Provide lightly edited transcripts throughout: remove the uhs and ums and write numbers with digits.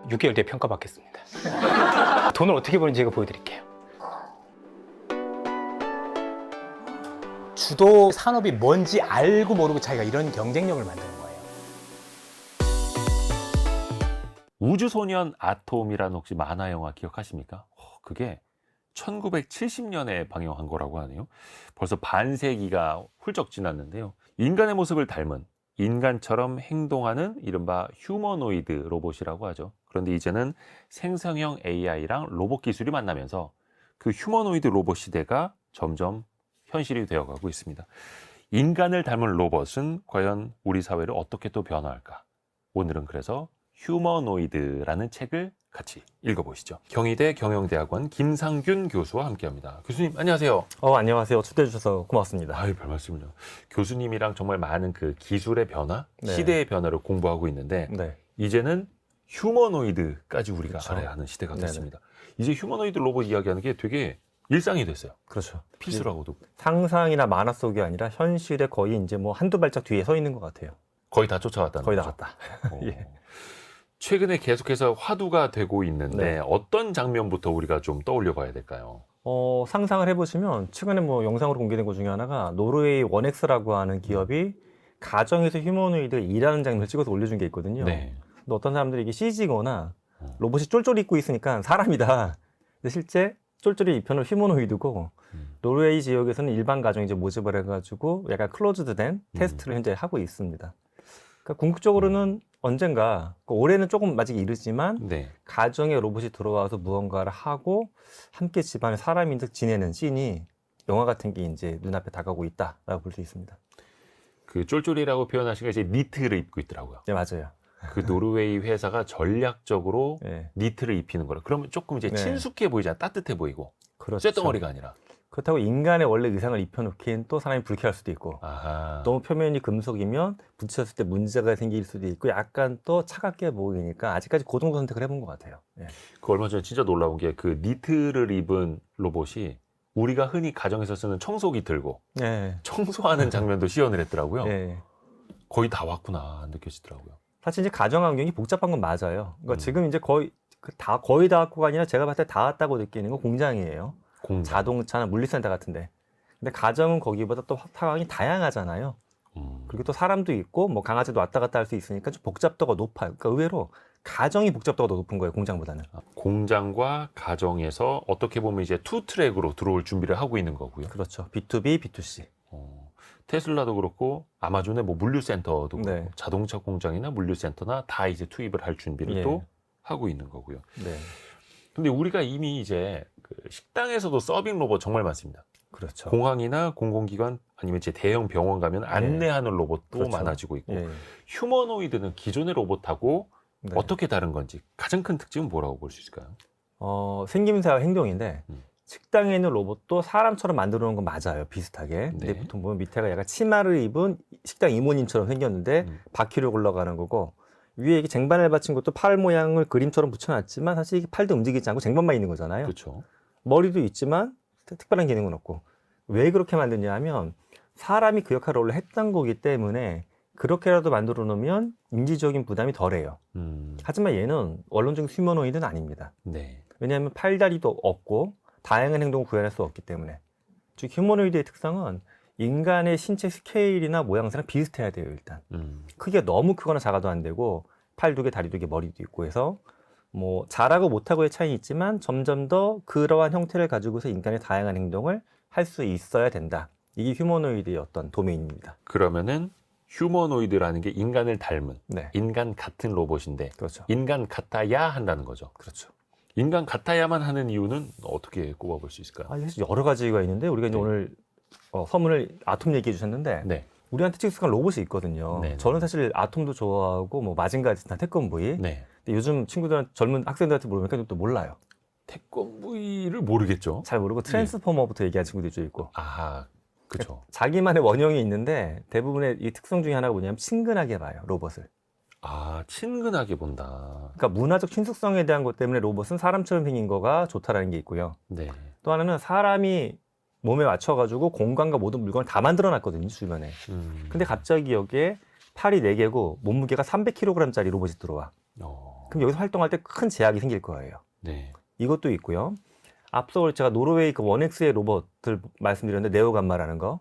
6개월 뒤에 평가받겠습니다. 돈을 어떻게 버는지 제가 보여드릴게요. 주도 산업이 뭔지 알고 모르고 자기가 이런 경쟁력을 만드는 거예요. 우주소년 아톰이라는 혹시 만화 영화 기억하십니까? 그게 1970년에 방영한 거라고 하네요. 벌써 반세기가 훌쩍 지났는데요. 인간의 모습을 닮은 인간처럼 행동하는 이른바 휴머노이드 로봇이라고 하죠. 그런데 이제는 생성형 AI랑 로봇 기술이 만나면서 그 휴머노이드 로봇 시대가 점점 현실이 되어가고 있습니다. 인간을 닮은 로봇은 과연 우리 사회를 어떻게 또 변화할까? 오늘은 그래서 휴머노이드라는 책을 같이 읽어보시죠. 경희대 경영대학원 김상균 교수와 함께합니다. 교수님 안녕하세요. 안녕하세요. 초대해 주셔서 고맙습니다. 아유, 별말씀을요. 교수님이랑 정말 많은 그 기술의 변화, 네. 시대의 변화를 공부하고 있는데 네. 이제는 휴머노이드까지 우리가 그렇죠. 알아야 하는 시대가 네네. 됐습니다. 이제 휴머노이드 로봇 이야기하는 게 되게 일상이 됐어요. 그렇죠. 필수라고도. 상상이나 만화 속이 아니라 현실에 거의 이제 뭐 한두 발짝 뒤에 서 있는 것 같아요. 거의 다 쫓아왔다는 거의 다 거죠. 갔다. 예. 최근에 계속해서 화두가 되고 있는데 네. 어떤 장면부터 우리가 좀 떠올려 봐야 될까요? 상상을 해보시면 최근에 뭐 영상으로 공개된 것 중에 하나가 노르웨이 원엑스라고 하는 기업이 가정에서 휴머노이드가 일하는 장면을 찍어서 올려준 게 있거든요. 네. 근데 어떤 사람들이 이게 CG거나 로봇이 쫄쫄이 입고 있으니까 사람이다. 근데 실제 쫄쫄이 입혀놓은 휴머노이드고 노르웨이 지역에서는 일반 가정 이제 모집을 해가지고 약간 클로즈드된 테스트를 현재 하고 있습니다. 그러니까 궁극적으로는 언젠가 올해는 조금 아직 이르지만 네. 가정에 로봇이 들어와서 무언가를 하고 함께 집안에 사람이 지내는 씬이 영화 같은 게 이제 눈앞에 다가오고 있다라고 볼 수 있습니다. 그 쫄쫄이라고 표현하신 게 이제 니트를 입고 있더라고요. 네, 맞아요. 그 노르웨이 회사가 전략적으로 네. 니트를 입히는 거라. 그러면 조금 이제 네. 친숙해 보이잖아. 따뜻해 보이고. 그렇죠. 쇳덩어리가 아니라. 그렇다고 인간의 원래 의상을 입혀놓기엔 또 사람이 불쾌할 수도 있고 아하. 너무 표면이 금속이면 부딪혔을 때 문제가 생길 수도 있고 약간 또 차갑게 보이니까 아직까지 그 정도 선택을 해본 것 같아요. 예. 그 얼마 전에 진짜 놀라운 게 그 니트를 입은 로봇이 우리가 흔히 가정에서 쓰는 청소기 들고 예. 청소하는 장면도 시연을 했더라고요. 예. 거의 다 왔구나 느껴지더라고요. 사실 이제 가정 환경이 복잡한 건 맞아요. 그러니까 지금 이제 거의 거의 다 왔고가 아니라 제가 봤을 때 다 왔다고 느끼는 건 공장이에요. 공장. 자동차나 물리센터 같은데. 근데 가정은 거기보다 또 상황이 다양하잖아요. 그리고 또 사람도 있고 뭐 강아지도 왔다 갔다 할 수 있으니까 좀 복잡도가 높아요. 그러니까 의외로 가정이 복잡도가 더 높은 거예요, 공장보다는. 공장과 가정에서 어떻게 보면 이제 투 트랙으로 들어올 준비를 하고 있는 거고요. 그렇죠. B2B, B2C. 테슬라도 그렇고 아마존의 뭐 물류센터도 그렇고 네. 자동차 공장이나 물류센터나 다 이제 투입을 할 준비를 예. 또 하고 있는 거고요. 네. 근데 우리가 이미 이제 그 식당에서도 서빙 로봇 정말 많습니다. 그렇죠. 공항이나 공공기관 아니면 이제 대형 병원 가면 안내하는 로봇도 그렇죠. 많아지고 있고 예. 휴머노이드는 기존의 로봇하고 네. 어떻게 다른 건지 가장 큰 특징은 뭐라고 볼 수 있을까요? 생김새와 행동인데 음. 식당에 있는 로봇도 사람처럼 만들어 놓은 건 맞아요. 비슷하게. 근데 네. 보통 보면 밑에가 약간 치마를 입은 식당 이모님처럼 생겼는데 바퀴로 굴러가는 거고 위에 이게 쟁반을 받친 것도 팔 모양을 그림처럼 붙여놨지만 사실 이게 팔도 움직이지 않고 쟁반만 있는 거잖아요. 그렇죠. 머리도 있지만 특별한 기능은 없고 왜 그렇게 만드냐 하면 사람이 그 역할을 원래 했던 거기 때문에 그렇게라도 만들어 놓으면 인지적인 부담이 덜해요. 하지만 얘는 원론적인 휴머노이드는 아닙니다. 네. 왜냐하면 팔다리도 없고 다양한 행동을 구현할 수 없기 때문에. 즉 휴머노이드의 특성은 인간의 신체 스케일이나 모양새랑 비슷해야 돼요. 일단 크기가 너무 크거나 작아도 안 되고 팔 두 개, 다리 두 개, 머리도 있고 해서 뭐 잘하고 못하고의 차이는 있지만 점점 더 그러한 형태를 가지고서 인간의 다양한 행동을 할 수 있어야 된다. 이게 휴머노이드의 어떤 도메인입니다. 그러면은 휴머노이드라는 게 인간을 닮은 네, 인간 같은 로봇인데 그렇죠. 인간 같아야 한다는 거죠. 그렇죠. 인간 같아야만 하는 이유는 어떻게 꼽아볼 수 있을까요? 사실 여러 가지가 있는데 우리가 이제 네. 오늘 서문을 아톰 얘기해 주셨는데 네. 우리한테 친숙한 로봇이 있거든요. 네. 저는 사실 아톰도 좋아하고 뭐 마징가 비슷한 태권브이. 네. 근데 요즘 친구들한테 젊은 학생들한테 물어보니까 또 몰라요. 태권브이를 모르겠죠. 잘 모르고 트랜스포머부터 얘기하는 친구들이 좀 있고. 아하, 그렇죠. 자기만의 원형이 있는데 대부분의 이 특성 중에 하나가 뭐냐면 친근하게 봐요, 로봇을. 아, 친근하게 본다. 그러니까 문화적 친숙성에 대한 것 때문에 로봇은 사람처럼 생긴 거가 좋다라는 게 있고요. 네. 또 하나는 사람이 몸에 맞춰가지고 공간과 모든 물건을 다 만들어 놨거든요, 주변에. 근데 갑자기 여기에 팔이 4개고 몸무게가 300kg짜리 로봇이 들어와. 그럼 여기서 활동할 때 큰 제약이 생길 거예요. 네. 이것도 있고요. 앞서 제가 노르웨이 그 원엑스의 로봇을 말씀드렸는데 네오감마라는 거.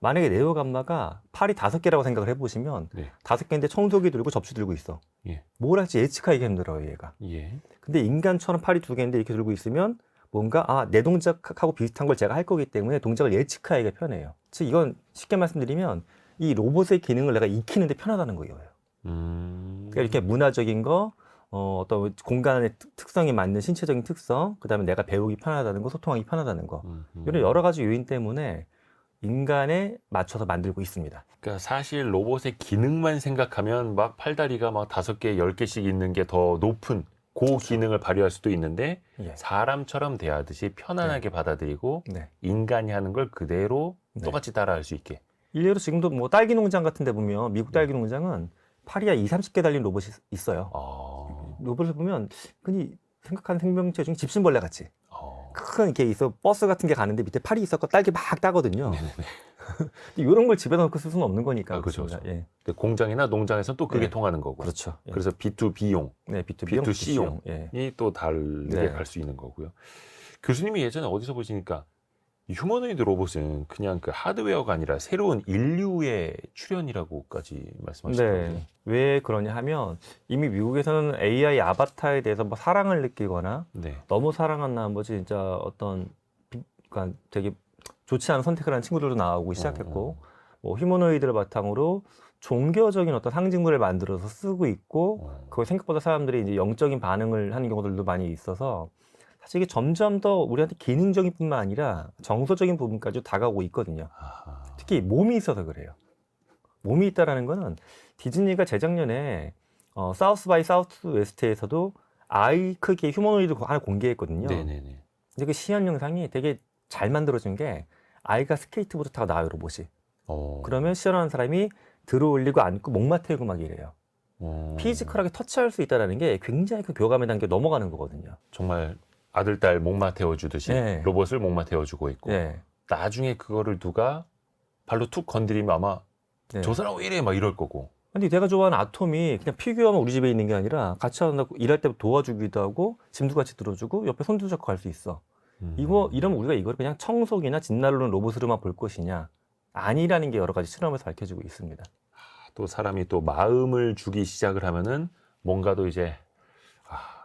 만약에 네오감마가 팔이 5개라고 생각을 해보시면 네. 5개인데 청소기 들고 접시 들고 있어. 예. 뭘 할지 예측하기가 힘들어요, 얘가. 예. 근데 인간처럼 팔이 2개인데 이렇게 들고 있으면 뭔가 내 동작하고 비슷한 걸 제가 할 거기 때문에 동작을 예측하기가 편해요. 즉 이건 쉽게 말씀드리면 이 로봇의 기능을 내가 익히는데 편하다는 거예요. 그러니까 이렇게 문화적인 거, 어떤 공간의 특성에 맞는 신체적인 특성, 그다음에 내가 배우기 편하다는 거, 소통하기 편하다는 거, 이런 여러 가지 요인 때문에 인간에 맞춰서 만들고 있습니다. 그러니까 사실 로봇의 기능만 생각하면 막 팔다리가 막 5개, 10개씩 있는 게 더 높은 고기능을 발휘할 수도 있는데 예. 사람처럼 대하듯이 편안하게 받아들이고 네. 인간이 하는 걸 그대로 네. 똑같이 따라할 수 있게. 일례로 지금도 뭐 딸기 농장 같은 데 보면 미국 딸기 농장은 팔이 한 20-30개 달린 로봇이 있어요. 로봇을 보면 흔히 생각하는 생명체 중에 집신벌레 같이 큰 이렇게 있어 버스 같은 게 가는데 밑에 팔이 있었고 딸기 막 따거든요. 이런 걸 집에다 놓고 쓸 수는 없는 거니까. 그렇죠. 예. 공장이나 농장에서는 또 그게 네. 통하는 거고. 그렇죠. 예. 그래서 B2B용, 네, B2B용, B2C용. 예. 이 또 다르게 네. 갈 수 있는 거고요. 교수님이 예전에 어디서 보시니까 이 휴머노이드 로봇은 그냥 그 하드웨어가 아니라 새로운 인류의 출현이라고까지 말씀하시더라고요. 네. 왜 그러냐 하면 이미 미국에서는 AI 아바타에 대해서 뭐 사랑을 느끼거나 네. 너무 사랑한 나머지 진짜 어떤 그러니까 되게 좋지 않은 선택을 한 친구들도 나오고 시작했고 뭐 휴머노이드를 바탕으로 종교적인 어떤 상징물을 만들어서 쓰고 있고 그걸 생각보다 사람들이 이제 영적인 반응을 하는 경우들도 많이 있어서 사실 이게 점점 더 우리한테 기능적인 뿐만 아니라 정서적인 부분까지 다가오고 있거든요. 특히 몸이 있어서 그래요. 몸이 있다라는 거는 디즈니가 재작년에 사우스 바이 사우스 웨스트에서도 아이 크기의 휴머노이드 하나 공개했거든요. 네네네. 근데 그 시연 영상이 되게 잘 만들어진 게 아이가 스케이트보드 타고 나와요, 로봇이. 그러면 시연하는 사람이 들어 올리고 앉고 목마 태우고 막 이래요. 피지컬하게 터치할 수 있다는 게 굉장히 그 교감의 단계 넘어가는 거거든요. 정말 아들, 딸 목마 태워주듯이 네. 로봇을 목마 태워주고 있고 네. 나중에 그거를 누가 발로 툭 건드리면 아마 네. 저 사람 왜 이래 막 이럴 거고. 근데 내가 좋아하는 아톰이 그냥 피규어만 우리 집에 있는 게 아니라 같이 한다고 일할 때 도와주기도 하고 짐도 같이 들어주고 옆에 손도 잡고 갈 수 있어. 이러면 우리가 이걸 그냥 청소기나 진난로는 로봇으로만 볼 것이냐? 아니라는 게 여러 가지 실험에서 밝혀지고 있습니다. 또 사람이 또 마음을 주기 시작을 하면은 뭔가도 이제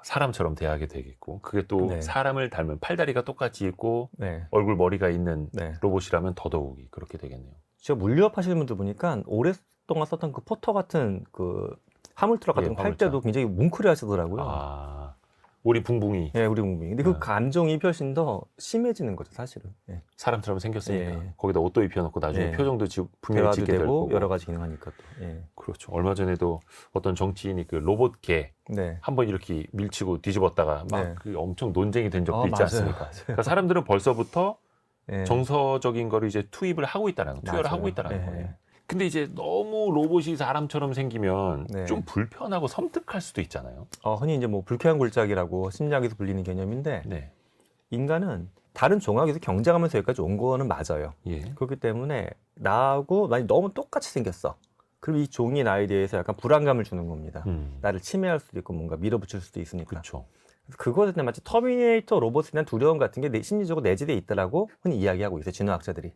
사람처럼 대하게 되겠고 그게 또 네. 사람을 닮은 팔다리가 똑같이 있고 네. 얼굴 머리가 있는 네. 로봇이라면 더더욱이 그렇게 되겠네요. 제가 물리업 하시는 분들 보니까 오랫동안 썼던 그 포터 같은 그 화물트럭 같은 예, 거 팔 화물차. 때도 굉장히 뭉클해 하시더라고요. 우리 붕붕이 예, 우리 국민이. 근데 그 감정이 훨씬 더 심해지는 거죠, 사실은. 예. 사람처럼 생겼으니까 예. 거기다 옷도 입혀놓고 나중에 예. 표정도 분명히 대화도 짓게 될 되고 거고. 여러 가지 기능하니까 또. 예. 그렇죠. 얼마 전에도 어떤 정치인이 그 로봇계 네. 한번 이렇게 밀치고 뒤집었다가 막 네. 그 엄청 논쟁이 된 적도 있지 맞아요. 않습니까? 맞아요. 그러니까 사람들은 벌써부터 예. 정서적인 거를 이제 투여를 하고 있다는 맞아요. 하고 있다는 예. 거예요. 근데 이제 너무 로봇이 사람처럼 생기면 네. 좀 불편하고 섬뜩할 수도 있잖아요. 흔히 이제 뭐 불쾌한 골짜기라고 심리학에서 불리는 개념인데 네. 인간은 다른 종학에서 경쟁하면서 여기까지 온 거는 맞아요. 예. 그렇기 때문에 나하고 만약 너무 똑같이 생겼어. 그럼 이 종이 나에 대해서 약간 불안감을 주는 겁니다. 나를 침해할 수도 있고 뭔가 밀어붙일 수도 있으니까. 그렇죠. 그것에 대한 마치 터미네이터 로봇에 대한 두려움 같은 게 심리적으로 내재되어 있다라고 흔히 이야기하고 있어요. 진화학자들이.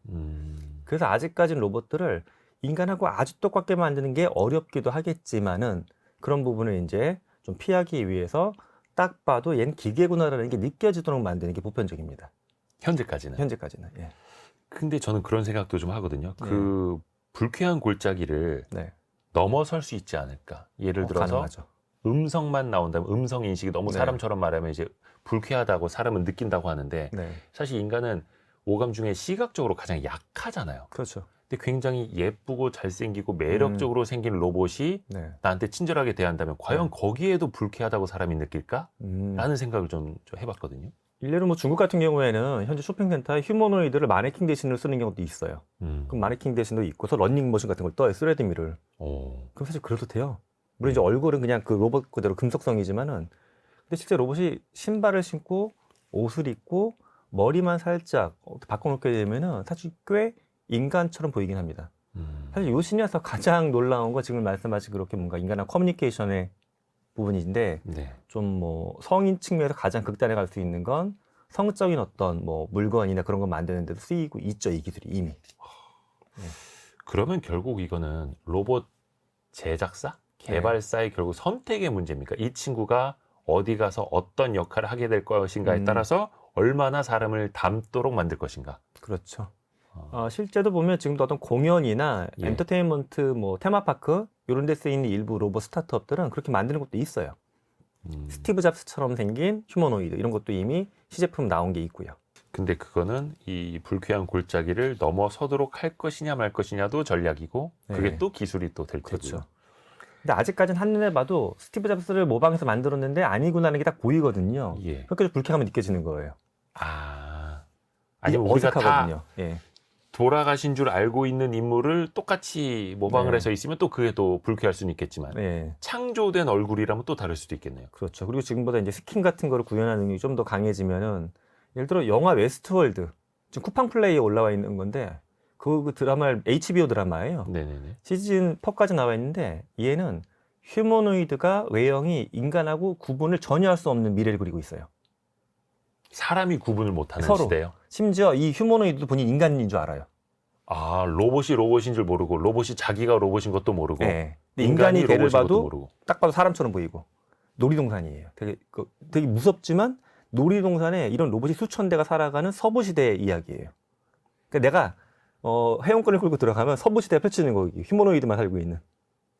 그래서 아직까지는 로봇들을 인간하고 아주 똑같게 만드는 게 어렵기도 하겠지만은 그런 부분을 이제 좀 피하기 위해서 딱 봐도 얘는 기계구나라는 게 느껴지도록 만드는 게 보편적입니다. 현재까지는. 현재까지는. 예. 근데 저는 그런 생각도 좀 하거든요. 네. 그 불쾌한 골짜기를 네. 넘어설 수 있지 않을까. 예를 들어서 가능하죠. 음성만 나온다면 음성 인식이 너무 네. 사람처럼 말하면 이제 불쾌하다고 사람은 느낀다고 하는데 네. 사실 인간은 오감 중에 시각적으로 가장 약하잖아요. 그렇죠. 근데 굉장히 예쁘고 잘생기고 매력적으로 생긴 로봇이 네. 나한테 친절하게 대한다면 과연 거기에도 불쾌하다고 사람이 느낄까? 음. 라는 생각을 좀 해봤거든요. 일례로 뭐 중국 같은 경우에는 현재 쇼핑센터에 휴머노이드를 마네킹 대신으로 쓰는 경우도 있어요. 그럼 마네킹 대신도 있고서 런닝머신 같은 걸 떠요. 스레드미를. 그럼 사실 그래도 돼요. 물론 이제 얼굴은 그냥 그 로봇 그대로 금속성이지만은 근데 실제 로봇이 신발을 신고 옷을 입고 머리만 살짝 바꿔놓게 되면은 사실 꽤 인간처럼 보이긴 합니다. 사실 요 시니어에서 가장 놀라운 거 지금 말씀하신 그렇게 뭔가 인간과 커뮤니케이션에 부분인데 네. 좀 뭐 성인 측면에서 가장 극단에 갈 수 있는 건 성적인 어떤 뭐 물건이나 그런 거 만드는 데도 쓰이고 있죠, 이 기술이 이미. 그러면 결국 이거는 로봇 제작사, 개발사의 결국 선택의 문제입니까? 이 친구가 어디 가서 어떤 역할을 하게 될 것인가에 따라서 얼마나 사람을 담도록 만들 것인가. 그렇죠. 실제도 보면 지금도 어떤 공연이나 예. 엔터테인먼트 뭐 테마파크 이런 데 쓰이는 일부 로봇 스타트업들은 그렇게 만드는 것도 있어요. 스티브 잡스처럼 생긴 휴머노이드 이런 것도 이미 시제품 나온 게 있고요. 근데 그거는 이 불쾌한 골짜기를 넘어서도록 할 것이냐 말 것이냐도 전략이고 그게 네. 또 기술이 또 될 테고요. 그렇죠. 근데 아직까지는 한눈에 봐도 스티브 잡스를 모방해서 만들었는데 아니구나라는 게 딱 보이거든요. 예. 그렇게 불쾌감이 느껴지는 거예요. 아니면 이게 우리가 다 어색하거든요. 예. 돌아가신 줄 알고 있는 인물을 똑같이 모방을 네. 해서 있으면 또 그게 또 불쾌할 수는 있겠지만 네. 창조된 얼굴이라면 또 다를 수도 있겠네요. 그렇죠. 그리고 지금보다 이제 스킨 같은 거를 구현하는 능력이 좀 더 강해지면은 예를 들어 영화 웨스트월드 지금 쿠팡 플레이에 올라와 있는 건데 그 드라마 HBO 드라마예요. 네네네. 시즌 4까지 나와 있는데 얘는 휴머노이드가 외형이 인간하고 구분을 전혀 할 수 없는 미래를 그리고 있어요. 사람이 구분을 못하는 서로. 시대예요. 심지어 이 휴머노이드도 본인 인간인 줄 알아요. 로봇이 로봇인 줄 모르고 로봇이 자기가 로봇인 것도 모르고 네. 근데 인간이 걔를 로봇인 것도 봐도 모르고. 딱 봐도 사람처럼 보이고 놀이동산이에요. 되게 무섭지만 놀이동산에 이런 로봇이 수천 대가 살아가는 서부 시대의 이야기예요. 그러니까 내가 회원권을 끌고 들어가면 서부 시대에 펼치는 거 휴머노이드만 살고 있는.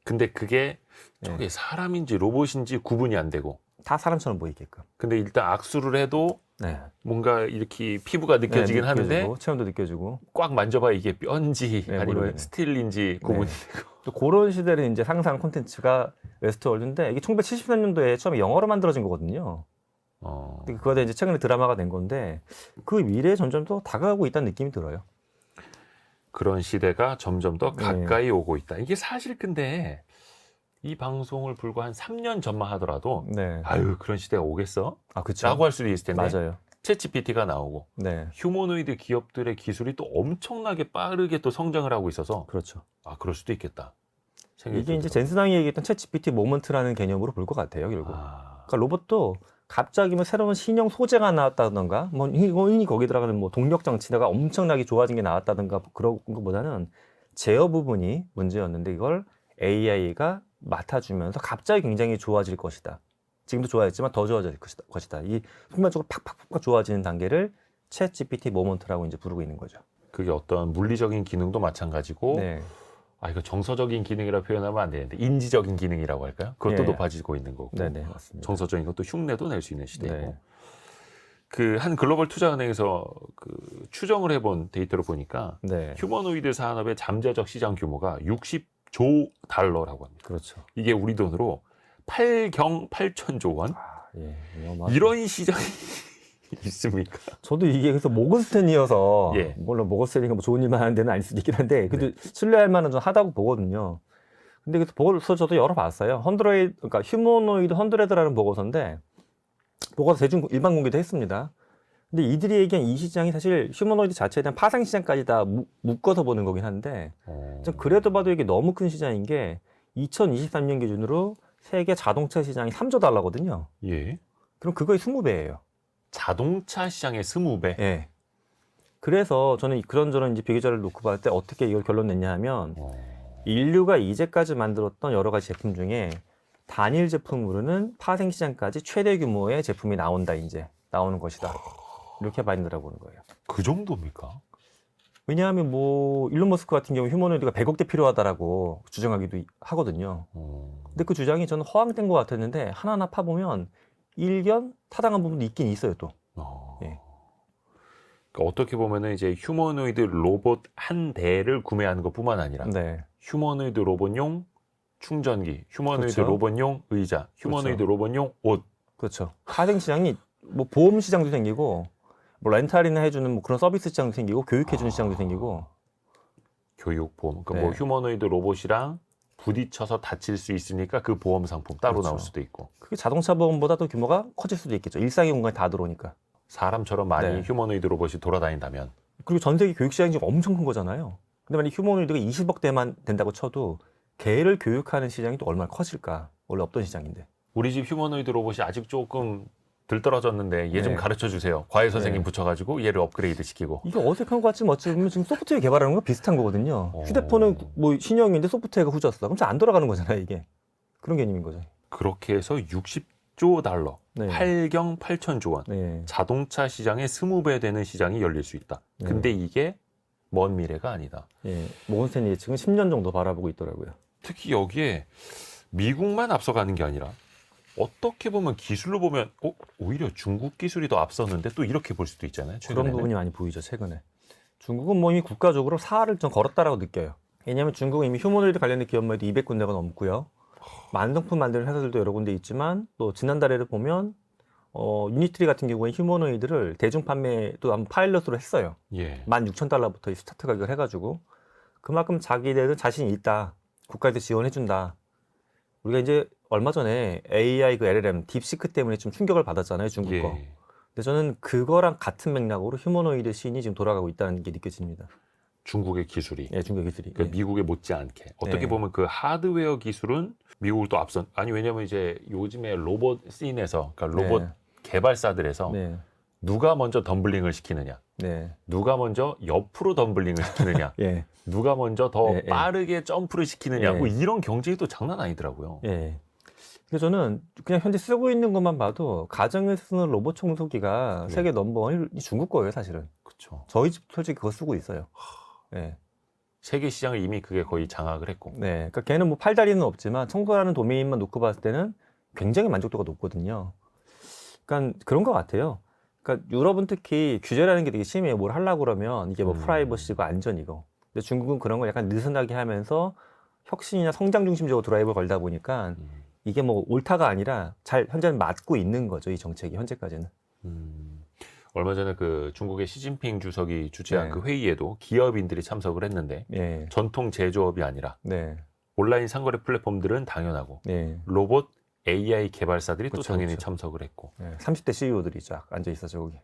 근데 그게 네. 저게 사람인지 로봇인지 구분이 안 되고. 다 사람처럼 보이게끔. 근데 일단 악수를 해도 네. 뭔가 이렇게 피부가 느껴지긴 네, 하는데 느껴지고, 체온도 느껴지고. 꽉 만져봐 이게 뼈인지 네, 아니면 모르겠네. 스틸인지 구분이 되고. 또 그런 시대를 이제 상상한 콘텐츠가 웨스트월드인데 이게 1973년도에 처음에 영어로 만들어진 거거든요. 근데 그거가 이제 최근에 드라마가 된 건데 그 미래에 점점 더 다가가고 있다는 느낌이 들어요. 그런 시대가 점점 더 네. 가까이 오고 있다. 이게 사실 근데 이 방송을 불과 한 3년 전만 하더라도 네. 아유 그런 시대가 오겠어? 아, 그렇죠. 라고 할 수도 있을 텐데 맞아요. 챗GPT가 나오고 네. 휴머노이드 기업들의 기술이 또 엄청나게 빠르게 또 성장을 하고 있어서 그렇죠. 그럴 수도 있겠다. 생각이 이게 이제 들더라고요. 젠슨왕이 얘기했던 챗GPT 모먼트라는 개념으로 볼 것 같아요, 결국. 아, 그러니까 로봇도 갑자기 뭐 새로운 신형 소재가 나왔다던가, 뭐 흔히 거기 들어가는 뭐 동력 장치가 엄청나게 좋아진 게 나왔다던가 그런 것보다는 제어 부분이 문제였는데 이걸 AI가 맡아주면서 갑자기 굉장히 좋아질 것이다. 지금도 좋아했지만 더 좋아질 것이다. 이 순간적으로 팍팍팍 좋아지는 단계를 챗GPT 모먼트라고 이제 부르고 있는 거죠. 그게 어떤 물리적인 기능도 마찬가지고 네. 이거 정서적인 기능이라 표현하면 안 되는데 인지적인 기능이라고 할까요? 그것도 예. 높아지고 있는 거고 네네, 맞습니다. 정서적인 것도 흉내도 낼 수 있는 시대이고 네. 그 한 글로벌 투자은행에서 그 추정을 해본 데이터를 보니까 네. 휴머노이드 산업의 잠재적 시장 규모가 60조 달러라고 합니다. 그렇죠. 이게 우리 돈으로 8천조 원? 예. 이런 시장이 있습니까? 저도 이게 그래서 모건스탠이어서 예. 물론 모건스탠이가 뭐 좋은 일만 하는 데는 아닐 수도 있긴 한데 그래도 신뢰할 만한 좀 하다고 보거든요. 근데 그래서 보고서 저도 열어봤어요. 그러니까 휴머노이드 100라는 보고서인데 보고서 일반 공개도 했습니다. 근데 이들이 얘기한 이 시장이 사실 휴머노이드 자체에 대한 파생 시장까지 다 묶어서 보는 거긴 한데 좀 그래도 봐도 이게 너무 큰 시장인 게 2023년 기준으로 세계 자동차 시장이 3조 달러거든요. 예. 그럼 그거의 20배예요. 자동차 시장의 20배. 예. 그래서 저는 그런저런 이제 비교자를 놓고 봤을 때 어떻게 이걸 결론 냈냐 하면 인류가 이제까지 만들었던 여러 가지 제품 중에 단일 제품으로는 파생 시장까지 최대 규모의 제품이 나오는 것이다. 이렇게 봐야 보는 거예요. 그 정도입니까? 왜냐하면 뭐 일론 머스크 같은 경우 휴머노이드가 100억대 필요하다라고 주장하기도 하거든요. 근데 그 주장이 저는 허황된 것 같았는데 하나하나 파보면 일견 타당한 부분도 있긴 있어요 또. 예. 그러니까 어떻게 보면은 이제 휴머노이드 로봇 한 대를 구매하는 것뿐만 아니라 네. 휴머노이드 로봇용 충전기, 휴머노이드 그렇죠. 로봇용 의자, 휴머노이드 그렇죠. 로봇용 옷. 그렇죠. 파생 시장이 뭐 보험 시장도 생기고 뭐 렌탈이나 해주는 뭐 그런 서비스 시장도 생기고 교육해주는 시장도 생기고. 교육 보험. 그러니까 네. 뭐 휴머노이드 로봇이랑 부딪혀서 다칠 수 있으니까 그 보험 상품 따로 그렇죠. 나올 수도 있고. 그게 자동차 보험보다 더 규모가 커질 수도 있겠죠. 일상의 공간에 다 들어오니까. 사람처럼 많이 네. 휴머노이드 로봇이 돌아다닌다면. 그리고 전 세계 교육 시장이 지금 엄청 큰 거잖아요. 근데 만약 휴머노이드가 20억대만 된다고 쳐도 개를 교육하는 시장이 또 얼마나 커질까? 원래 없던 시장인데. 우리 집 휴머노이드 로봇이 아직 조금 들떨어졌는데 얘 좀 네. 가르쳐 주세요. 과외 선생님 네. 붙여가지고 얘를 업그레이드 시키고. 이게 어색한 것 같지만 어찌 보면 지금 소프트웨어 개발하는 거 비슷한 거거든요. 오. 휴대폰은 뭐 신형인데 소프트웨어가 후졌어. 그럼 잘 안 돌아가는 거잖아요, 이게. 그런 개념인 거죠. 그렇게 해서 60조 달러, 네. 8경 8천조 원. 네. 자동차 시장의 20배 되는 시장이 열릴 수 있다. 네. 근데 이게 먼 미래가 아니다. 예. 모건스탠 예측은 10년 정도 바라보고 있더라고요. 특히 여기에 미국만 앞서가는 게 아니라 어떻게 보면 기술로 보면 오히려 중국 기술이 더 앞섰는데 또 이렇게 볼 수도 있잖아요. 최근에는. 그런 부분이 많이 보이죠, 최근에. 중국은 뭐 이미 국가적으로 사활을 좀 걸었다라고 느껴요. 왜냐하면 중국은 이미 휴머노이드 관련된 기업만 해도 200군데가 넘고요. 완성품 만드는 회사들도 여러 군데 있지만 또 지난달에도 보면 유니트리 같은 경우에 휴머노이드를 대중 판매도 한번 파일럿으로 했어요. 예. 16,000달러부터 스타트 가격을 해가지고 그만큼 자기네들 자신이 있다. 국가에서 지원해준다. 우리가 이제 얼마 전에 AI 그 LLM 딥시크 때문에 좀 충격을 받았잖아요, 중국 거. 예. 근데 저는 그거랑 같은 맥락으로 휴머노이드 씬이 지금 돌아가고 있다는 게 느껴집니다. 중국의 기술이. 예, 중국 기술이. 그러니까 미국에 못지않게 어떻게 네. 보면 그 하드웨어 기술은 미국을 또 앞선 아니 왜냐면 이제 요즘에 로봇 씬에서 그러니까 로봇 네. 개발사들에서 네, 누가 먼저 덤블링을 시키느냐 네, 누가 먼저 옆으로 덤블링을 시키느냐 예, 누가 먼저 더 예, 예. 빠르게 점프를 시키느냐 예. 뭐 이런 경쟁이 또 장난 아니더라고요. 예. 그래서 저는 그냥 현재 쓰고 있는 것만 봐도 가정에서 쓰는 로봇 청소기가 네. 세계 넘버원이 중국 거예요, 사실은. 그렇죠. 저희 집 솔직히 그거 쓰고 있어요. 예. 세계 시장을 이미 그게 거의 장악을 했고. 네, 그러니까 걔는 뭐 팔다리는 없지만 청소하는 도메인만 놓고 봤을 때는 굉장히 만족도가 높거든요. 그러니까 그런 것 같아요. 그러니까 유럽은 특히 규제라는 게 되게 심해요. 뭘 하려고 그러면 이게 뭐 프라이버시고 안전이고. 근데 중국은 그런 걸 약간 느슨하게 하면서 혁신이나 성장 중심적으로 드라이브를 걸다 보니까 이게 뭐 옳다가 아니라 잘 현재는 맞고 있는 거죠. 이 정책이 현재까지는. 얼마 전에 그 중국의 시진핑 주석이 주최한 네. 그 회의에도 기업인들이 참석을 했는데 예, 전통 제조업이 아니라 네, 온라인 상거래 플랫폼들은 당연하고 네. 로봇 AI 개발사들이 또 그쵸, 당연히 그쵸. 참석을 했고 30대 CEO들이 쫙 앉아 있어죠, 거기.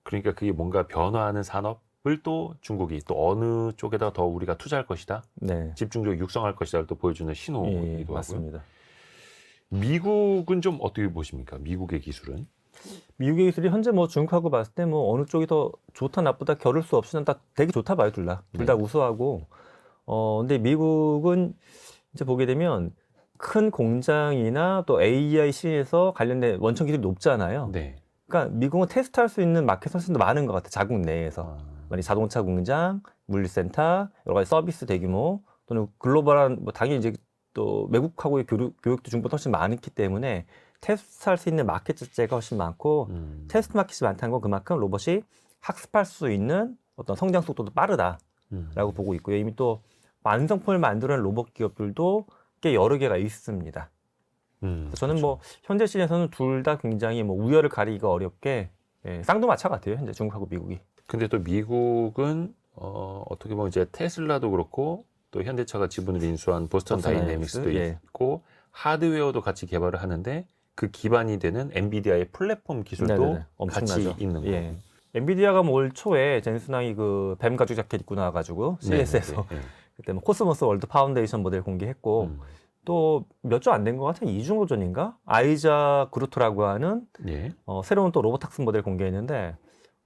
그러니까 그게 뭔가 변화하는 산업을 또 중국이 또 어느 쪽에다 더 우리가 투자할 것이다 네, 집중적으로 육성할 것이다를 또 보여주는 신호이기도 예, 하고요. 맞습니다. 미국은 좀 어떻게 보십니까? 미국의 기술은? 미국의 기술이 현재 뭐 중국하고 봤을 때 뭐 어느 쪽이 더 좋다 나쁘다 겨룰 수 없이 다 되게 좋다 봐요, 둘 다. 둘 다 우수하고. 근데 미국은 이제 보게 되면 큰 공장이나 또 AI 씬에서 관련된 원천 기술이 높잖아요. 네. 그러니까 미국은 테스트할 수 있는 마켓 선수도 많은 것 같아요, 자국 내에서. 아, 만약 자동차 공장, 물류센터, 여러 가지 서비스 대규모 또는 글로벌한 뭐 당연히 이제 또 외국하고의 교육도 중국보다 훨씬 많기 때문에 테스트할 수 있는 마켓 자체가 훨씬 많고 테스트 마켓이 많다는 건 그만큼 로봇이 학습할 수 있는 어떤 성장 속도도 빠르다라고 보고 있고요. 이미 또 완성품을 만드는 로봇 기업들도 꽤 여러 개가 있습니다. 그래서 저는 그렇죠. 뭐 현재 시즌에서는 둘 다 굉장히 뭐 우열을 가리기가 어렵게 쌍두마차 같아요. 현재 중국하고 미국이. 근데 또 미국은 어떻게 보면 이제 테슬라도 그렇고 또 현대차가 지분을 인수한 보스턴 보스턴 다이내믹스도 다이내믹스, 있고 하드웨어도 같이 개발을 하는데 그 기반이 되는 엔비디아의 플랫폼 기술도 네네네. 같이 엄청나죠. 있는 예. 거고. 엔비디아가 뭐 올 초에 제니슨왕이 그 뱀 가죽 자켓 입고 나와가지고 CES에서 네, 네, 그때 뭐 코스모스 월드 파운데이션 모델 공개했고 네. 또 몇 주 안 된 것 같아요. 2주 정도 전인가? 아이자 그루토라고 하는 예. 새로운 또 로봇 학습 모델 공개했는데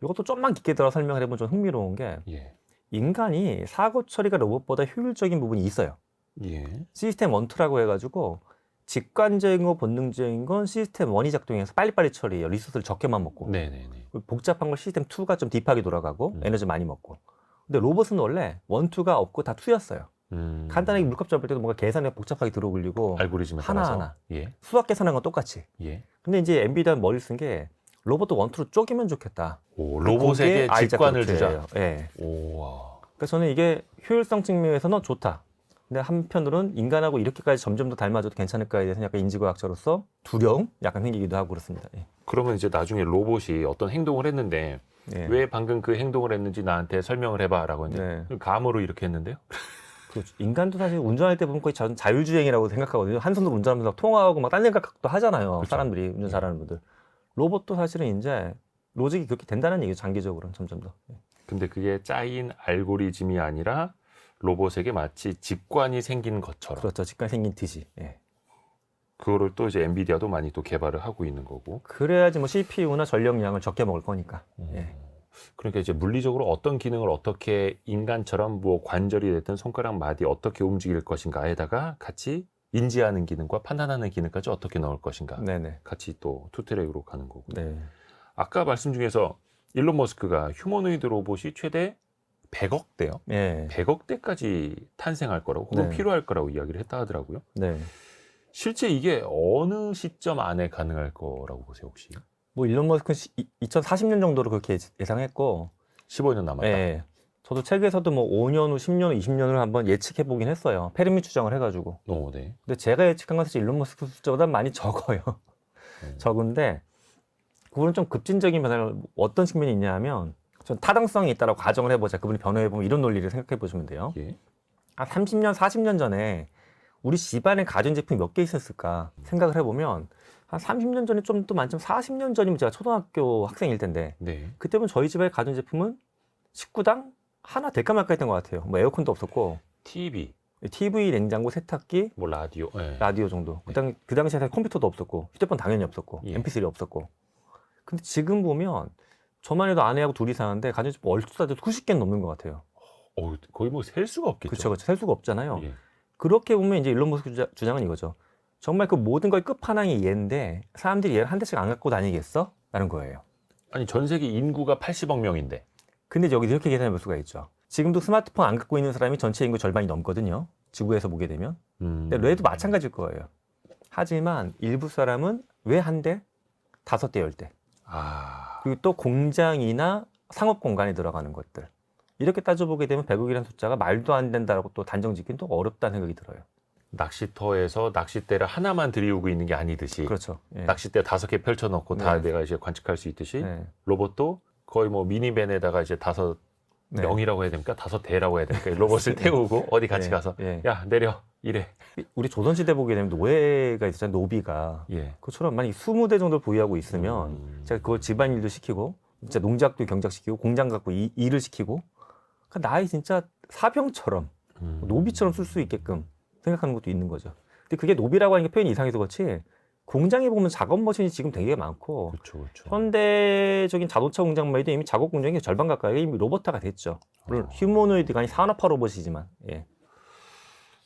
이것도 좀만 깊게 들어 설명을 해보면 좀 흥미로운 게 예. 인간이 사고 처리가 로봇보다 효율적인 부분이 있어요. 예. 시스템 1, 2라고 해가지고 직관적인 거 본능적인 건 시스템 1이 작동해서 빨리빨리 처리해요. 리소스를 적게만 먹고. 네네네. 복잡한 걸 시스템 2가 좀 딥하게 돌아가고 에너지 많이 먹고. 근데 로봇은 원래 1, 2가 없고 다 2였어요. 간단하게 물값 잡을 때도 뭔가 계산이 복잡하게 들어올리고 알고리즘에 따라서 하나하나. 예. 수학 계산한 건 똑같이. 예. 근데 이제 엔비디아 머리 쓴 게 로봇도 1, 2로 쪼개면 좋겠다. 오, 로봇에게 그게 직관을 아이작 주자. 그루트예요. 예. 오와. 그래서 저는 이게 효율성 측면에서는 좋다. 근데 한편으로는 인간하고 이렇게까지 점점 더 닮아져도 괜찮을까에 대해서 약간 인지과학자로서 두려움 약간 생기기도 하고 그렇습니다. 예. 그러면 이제 나중에 로봇이 어떤 행동을 했는데 예. 왜 방금 그 행동을 했는지 나한테 설명을 해봐라고 했는데 네. 감으로 이렇게 했는데요. 그렇죠. 인간도 사실 운전할 때 보면 거의 자율주행이라고 생각하거든요. 한 손으로 운전하면서 통화하고 막 딴 생각도 하잖아요. 그렇죠. 사람들이 운전 잘하는 분들. 로봇도 사실은 이제 로직이 그렇게 된다는 얘기죠. 장기적으로는 점점 더. 예. 근데 그게 짜인 알고리즘이 아니라 로봇에게 마치 직관이 생긴 것처럼. 그렇죠. 직관 생긴 듯이. 예. 그거를 또 이제 엔비디아도 많이 또 개발을 하고 있는 거고. 그래야지 뭐 CPU나 전력량을 적게 먹을 거니까. 예. 그러니까 이제 물리적으로 어떤 기능을 어떻게 인간처럼 뭐 관절이 됐든 손가락 마디 어떻게 움직일 것인가에다가 같이 인지하는 기능과 판단하는 기능까지 어떻게 넣을 것인가. 네네. 같이 또 투트랙으로 가는 거고. 네. 아까 말씀 중에서 일론 머스크가 휴머노이드 로봇이 최대 100억대요. 예. 100억대까지 탄생할 거라고 혹은 네. 필요할 거라고 이야기를 했다 하더라고요. 네. 실제 이게 어느 시점 안에 가능할 거라고 보세요, 혹시? 뭐 일론 머스크는 2040년 정도로 그렇게 예상했고, 15년 남았다. 예. 저도 책에서도 뭐 5년 후, 10년 후, 20년을 한번 예측해 보긴 했어요. 페르미 추정을 해가지고. 네. 근데 제가 예측한 건 사실 일론 머스크 숫자보다 많이 적어요. 적은데 그거는 좀 급진적인 변화를 어떤 측면이 있냐 하면 전 타당성이 있다라고 가정을 해보자. 그분이 변호해보면 이런 논리를 생각해 보시면 돼요. 예. 한 30년, 40년 전에 우리 집안에 가전제품이 몇 개 있었을까 생각을 해보면 한 30년 전에 좀 또 많지만 40년 전이면 제가 초등학교 학생일 텐데 네. 그때면 저희 집의 가전제품은 식구당 하나 될까 말까 했던 것 같아요. 뭐 에어컨도 없었고 TV, TV, 냉장고, 세탁기, 뭐 라디오. 예. 라디오 정도. 그 당시에 컴퓨터도 없었고 휴대폰 당연히 없었고 예. MP3 없었고. 근데 지금 보면 저만 해도 아내하고 둘이 사는데 가전제품 얼추 따져도 90개는 넘는 것 같아요. 거의 뭐 셀 수가 없겠죠. 그렇죠, 그렇죠. 셀 수가 없잖아요. 예. 그렇게 보면 이제 일론 머스크 주장은 이거죠. 정말 그 모든 거의 끝판왕이 얘인데 사람들이 얘를 한 대씩 안 갖고 다니겠어? 라는 거예요. 아니 전 세계 인구가 80억 명인데. 근데 여기 이렇게 계산해 볼 수가 있죠. 지금도 스마트폰 안 갖고 있는 사람이 전체 인구 절반이 넘거든요. 지구에서 보게 되면. 근데 뇌도 마찬가지일 거예요. 하지만 일부 사람은 왜 한 대? 5대, 10대. 아. 그리고 또 공장이나 상업 공간에 들어가는 것들. 이렇게 따져보게 되면 100억이라는 숫자가 말도 안 된다고 또 단정 짓기는 또 어렵다는 생각이 들어요. 낚시터에서 낚싯대를 하나만 들이우고 있는 게 아니듯이 그렇죠. 예. 낚싯대 5개 펼쳐놓고 다 네. 내가 이제 관측할 수 있듯이 네. 로봇도 거의 뭐 미니밴에다가 이제 5 네. 명이라고 해야 됩니까? 5대라고 해야 됩니까? 로봇을 태우고 어디 같이 예. 가서 예. 야 내려 이래. 우리 조선시대 보게 되면 노예가 있었잖아요. 노비가. 예. 그처럼 만약 20대 정도 보유하고 있으면 제가 그걸 집안일도 시키고 진짜 농작도 경작시키고 공장 갖고 일을 시키고 그러니까 나의 진짜 사병처럼 노비처럼 쓸 수 있게끔 생각하는 것도 있는 거죠. 근데 그게 노비라고 하는 게 표현이 이상해서 그렇지 공장에 보면 작업 머신이 지금 되게 많고 그렇죠, 그렇죠. 현대적인 자동차 공장만 해도 이미 작업 공장이 절반 가까이 이미 로봇화가 됐죠. 물론 휴머노이드가 아닌 산업화 로봇이지만 예.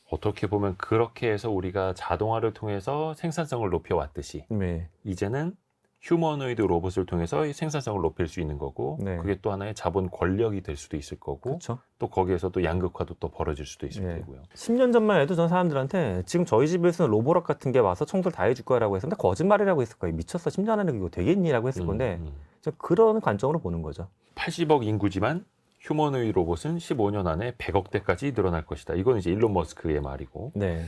어떻게 보면 그렇게 해서 우리가 자동화를 통해서 생산성을 높여왔듯이 네. 이제는 휴머노이드 로봇을 통해서 이 생산성을 높일 수 있는 거고 네. 그게 또 하나의 자본 권력이 될 수도 있을 거고 그렇죠. 또 거기에서 또 양극화도 또 벌어질 수도 있을 네. 테고요. 10년 전만 해도 전 사람들한테 지금 저희 집에서는 로보락 같은 게 와서 청소를 다 해줄 거라고 했었는데 거짓말이라고 했을 거예요. 미쳤어. 10년 안에 이거 되겠니라고 했을 건데 그런 관점으로 보는 거죠. 80억 인구지만 휴머노이드 로봇은 15년 안에 100억대까지 늘어날 것이다. 이건 이제 일론 머스크의 말이고 네.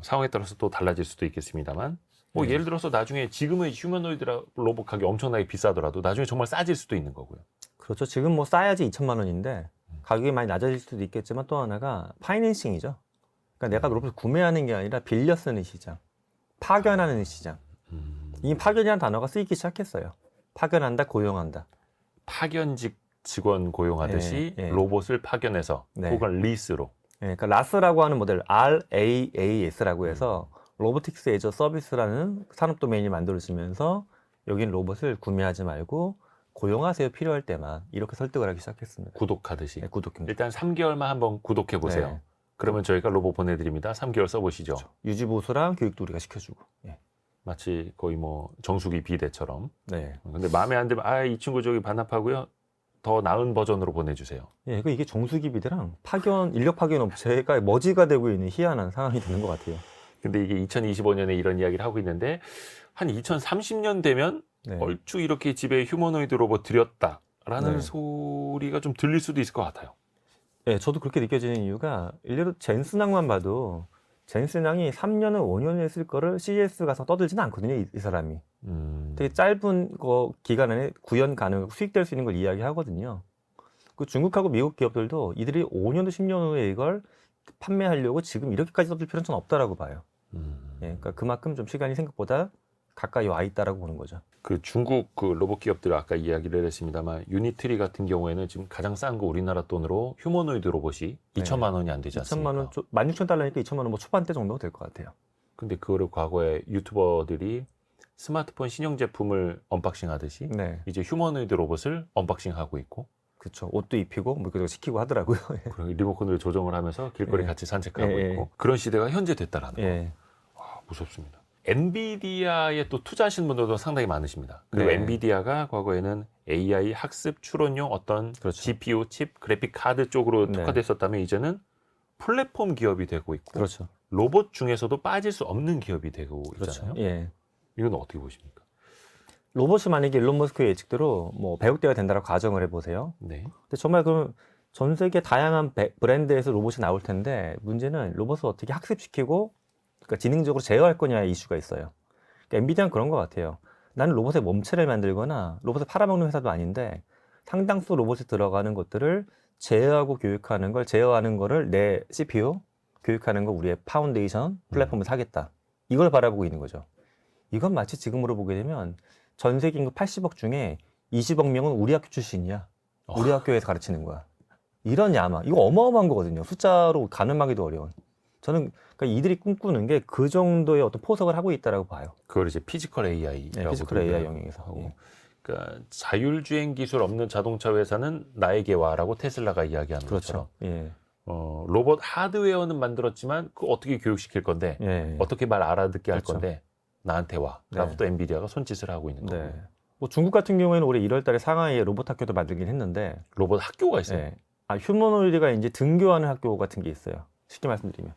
상황에 따라서 또 달라질 수도 있겠습니다만 뭐 네. 예를 들어서 나중에 지금의 휴머노이드 로봇 가격이 엄청나게 비싸더라도 나중에 정말 싸질 수도 있는 거고요. 그렇죠. 지금 뭐 싸야지 2천만 원인데 가격이 많이 낮아질 수도 있겠지만 또 하나가 파이낸싱이죠. 그러니까 내가 로봇을 구매하는 게 아니라 빌려 쓰는 시장, 파견하는 시장. 이 파견이라는 단어가 쓰이기 시작했어요. 파견한다, 고용한다. 파견직 직원 고용하듯이 예, 예. 로봇을 파견해서 네. 혹은 리스로 예, 그러니까 라스라고 하는 모델 RAAS라고 해서 로보틱스 에저 서비스라는 산업 도메인이 만들어지면서 여긴 로봇을 구매하지 말고 고용하세요. 필요할 때만 이렇게 설득을 하기 시작했습니다. 구독하듯이 네, 구독입니다. 일단 3개월만 한번 구독해 보세요. 네. 그러면 저희가 로봇 보내드립니다. 3개월 써보시죠. 그렇죠. 유지 보수랑 교육도 우리가 시켜주고. 예. 마치 거의 뭐 정수기 비대처럼. 네. 근데 마음에 안 들면 이 친구 저기 반납하고요. 더 나은 버전으로 보내주세요. 예, 이게 정수기 비대랑 인력 파견 업체가 머지가 되고 있는 희한한 상황이 되는 것 같아요. 근데 이게 2025년에 이런 이야기를 하고 있는데 한 2030년 되면 네. 얼추 이렇게 집에 휴머노이드 로봇 들였다라는 네. 소리가 좀 들릴 수도 있을 것 같아요. 네, 저도 그렇게 느껴지는 이유가 일례로 젠슨왕만 봐도 젠슨왕이 3년을 5년을 했을 거를 CES 가서 떠들지는 않거든요. 이 사람이. 되게 짧은 기간 안에 구현 가능, 수익될 수 있는 걸 이야기하거든요. 그 중국하고 미국 기업들도 이들이 5년도 10년 후에 이걸 판매하려고 지금 이렇게까지 떠들 필요는 전 없다라고 봐요. 예, 그러니까 그만큼 좀 시간이 생각보다 가까이 와 있다라고 보는 거죠. 그 중국 그 로봇 기업들 아까 이야기를 했습니다만 유니트리 같은 경우에는 지금 가장 싼 거 우리나라 돈으로 휴머노이드 로봇이 네. 2천만 원이 안 되지 않습니까? 2천만 원, 16,000달러니까 2천만 원 뭐 초반대 정도 될 것 같아요. 근데 그거를 과거에 유튜버들이 스마트폰 신형 제품을 언박싱 하듯이 네. 이제 휴머노이드 로봇을 언박싱하고 있고 그렇죠. 옷도 입히고 뭐 그거 시키고 하더라고요. 그리고 리모컨으로 조정을 하면서 길거리 예. 같이 산책하고 예, 있고 예. 그런 시대가 현재 됐다라는 거. 예. 무섭습니다. 엔비디아에 또 투자하시는 분들도 상당히 많으십니다. 그리고 네. 엔비디아가 과거에는 AI 학습 추론용 어떤 그렇죠. GPU 칩, 그래픽 카드 쪽으로 네. 특화됐었다면 이제는 플랫폼 기업이 되고 있고 그렇죠. 로봇 중에서도 빠질 수 없는 기업이 되고 있잖아요. 예. 이건 어떻게 보십니까? 로봇이 만약에 일론 머스크의 예측대로 뭐 배역대가 된다라고 가정을 해보세요. 네. 근데 정말 그럼 전 세계 다양한 브랜드에서 로봇이 나올 텐데 문제는 로봇을 어떻게 학습시키고 그러니까 지능적으로 제어할 거냐의 이슈가 있어요. 그러니까 엔비디아는 그런 것 같아요. 나는 로봇의 몸체를 만들거나 로봇을 팔아먹는 회사도 아닌데 상당수 로봇에 들어가는 것들을 제어하고 교육하는 걸 제어하는 거를 내 CPU 교육하는 거 우리의 파운데이션 플랫폼을 사겠다. 이걸 바라보고 있는 거죠. 이건 마치 지금으로 보게 되면 전 세계 인구 80억 중에 20억 명은 우리 학교 출신이야. 우리 학교에서 가르치는 거야. 이런 야망. 이거 어마어마한 거거든요. 숫자로 가늠하기도 어려운. 저는 그러니까 이들이 꿈꾸는 게 그 정도의 어떤 포석을 하고 있다라고 봐요. 그걸 이제 피지컬 AI라고 네, 피지컬 AI 영역에서. 하고. 예. 그러니까 자율주행 기술 없는 자동차 회사는 나에게 와라고 테슬라가 이야기하는 것처럼 그렇죠. 예. 로봇 하드웨어는 만들었지만 그 어떻게 교육시킬 건데 예. 어떻게 말 알아듣게 할 그렇죠. 건데 나한테 와. 네. 라고 또 엔비디아가 손짓을 하고 있는 거고. 네. 뭐 중국 같은 경우에는 올해 1월 달에 상하이에 로봇 학교도 만들긴 했는데 로봇 학교가 있어요. 예. 휴머노이드가 이제 등교하는 학교 같은 게 있어요. 쉽게 말씀드리면.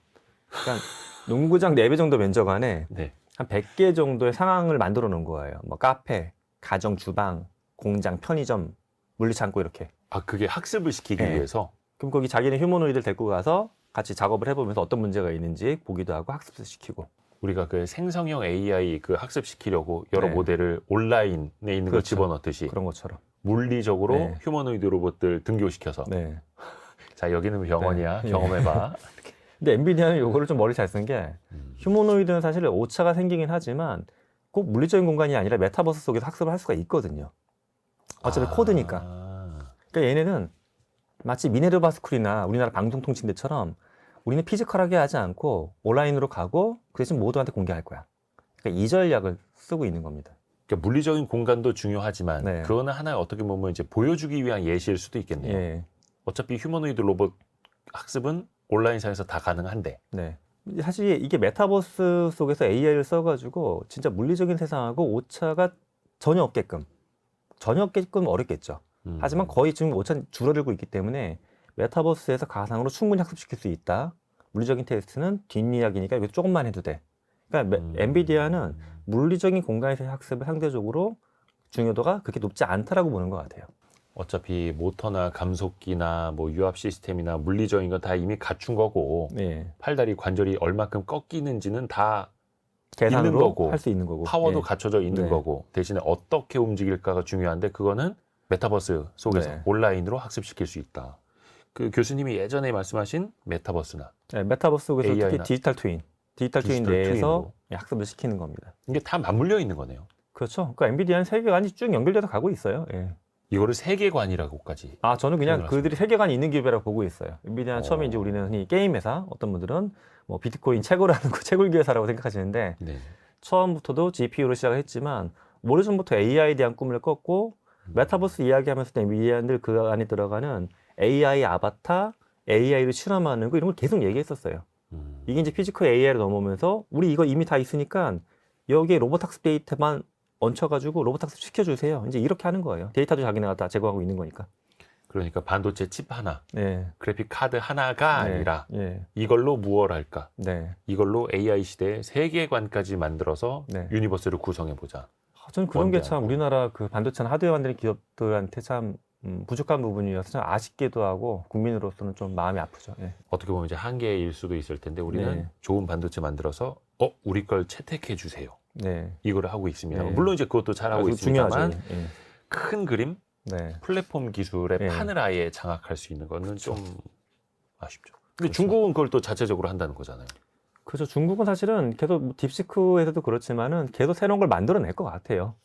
그러니까 농구장 4배 정도 면적 안에 네. 한 100개 정도의 상황을 만들어 놓은 거예요. 뭐 카페, 가정 주방, 공장, 편의점, 물류창고 이렇게. 아, 그게 학습을 시키기 네. 위해서 그럼 거기 자기는 휴머노이드를 데리고 가서 같이 작업을 해보면서 어떤 문제가 있는지 보기도 하고 학습도 시키고. 우리가 그 생성형 AI 그 학습시키려고 여러 네. 모델을 온라인에 있는 걸 그렇죠. 집어넣듯이 그런 것처럼. 물리적으로 네. 휴머노이드 로봇들 등교시켜서 네. 자, 여기는 병원이야. 네. 경험해봐. 근데 엔비디아는 요거를 좀 머리 잘 쓴 게 휴머노이드는 사실 오차가 생기긴 하지만 꼭 물리적인 공간이 아니라 메타버스 속에서 학습을 할 수가 있거든요. 어차피 코드니까. 그러니까 얘네는 마치 미네르바 스쿨이나 우리나라 방송통신대처럼 우리는 피지컬하게 하지 않고 온라인으로 가고 그 대신 모두한테 공개할 거야. 그러니까 이 전략을 쓰고 있는 겁니다. 그러니까 물리적인 공간도 중요하지만 네. 그거는 하나의 어떻게 보면 이제 보여주기 위한 예시일 수도 있겠네요. 예. 어차피 휴머노이드 로봇 학습은 온라인상에서 다 가능한데 네. 사실 이게 메타버스 속에서 AI를 써가지고 진짜 물리적인 세상하고 오차가 전혀 없게끔 어렵겠죠. 하지만 거의 지금 오차는 줄어들고 있기 때문에 메타버스에서 가상으로 충분히 학습시킬 수 있다. 물리적인 테스트는 뒷이야기니까 여기서 조금만 해도 돼. 그러니까 엔비디아는 물리적인 공간에서의 학습을 상대적으로 중요도가 그렇게 높지 않다라고 보는 것 같아요. 어차피 모터나 감속기나 뭐 유압 시스템이나 물리적인 건 다 이미 갖춘 거고 네. 팔다리 관절이 얼마큼 꺾이는지는 다 있는 계산으로 거고 할 수 있는 거고. 파워도 예. 갖춰져 있는 네. 거고 대신에 어떻게 움직일까가 중요한데 그거는 메타버스 속에서 네. 온라인으로 학습시킬 수 있다. 그 교수님이 예전에 말씀하신 메타버스나 네, 메타버스 속에서 AI 나 특히 디지털 트윈 내에서 트윈으로. 학습을 시키는 겁니다. 이게 다 맞물려 있는 거네요. 그렇죠. 그러니까 엔비디아는 세계관이 쭉 연결돼서 가고 있어요. 예. 이거를 세계관이라고까지. 아, 저는 그냥 표현을 그들이 세계관이 있는 기업이라고 보고 있어요. 엔비디아는 처음에 어. 이제 우리는 흔히 게임 회사, 어떤 분들은 뭐 비트코인 채굴하는 거 채굴기 회사라고 생각하시는데 네. 처음부터도 GPU로 시작을 했지만 오래전부터 AI에 대한 꿈을 꿨고 메타버스 이야기하면서도 엔비디아는 그 안에 들어가는 AI 아바타, AI를 실험하는 거 이런 걸 계속 얘기했었어요. 이게 이제 피지컬 AI로 넘어오면서 우리 이거 이미 다 있으니까 여기에 로봇 학습 데이터만 얹혀가지고 로봇 학습 시켜주세요. 이제 이렇게 하는 거예요. 데이터도 자기네가 다 제공하고 있는 거니까. 그러니까 반도체 칩 하나, 네. 그래픽 카드 하나가 네. 아니라 예. 이걸로 무엇 할까? 네. 이걸로 AI 시대의 세계관까지 만들어서 네. 유니버스를 구성해 보자. 저는 그런 게 뭔지 참 알고. 우리나라 그 반도체나 하드웨어 만드는 기업들한테 참 부족한 부분이어서 참 아쉽기도 하고 국민으로서는 좀 마음이 아프죠. 예. 어떻게 보면 이제 한계일 수도 있을 텐데 우리는 네. 좋은 반도체 만들어서 우리 걸 채택해 주세요. 네. 이거를 하고 있습니다. 네. 물론 이제 그것도 잘하고 아주 있습니다만 중요하죠. 예. 큰 그림, 네. 플랫폼 기술의 네. 판을 아예 장악할 수 있는 거는 그렇죠. 좀 아쉽죠. 근데 그렇죠. 중국은 그걸 또 자체적으로 한다는 거잖아요. 그렇죠. 중국은 사실은 계속 뭐 딥시크에서도 그렇지만은 계속 새로운 걸 만들어낼 것 같아요.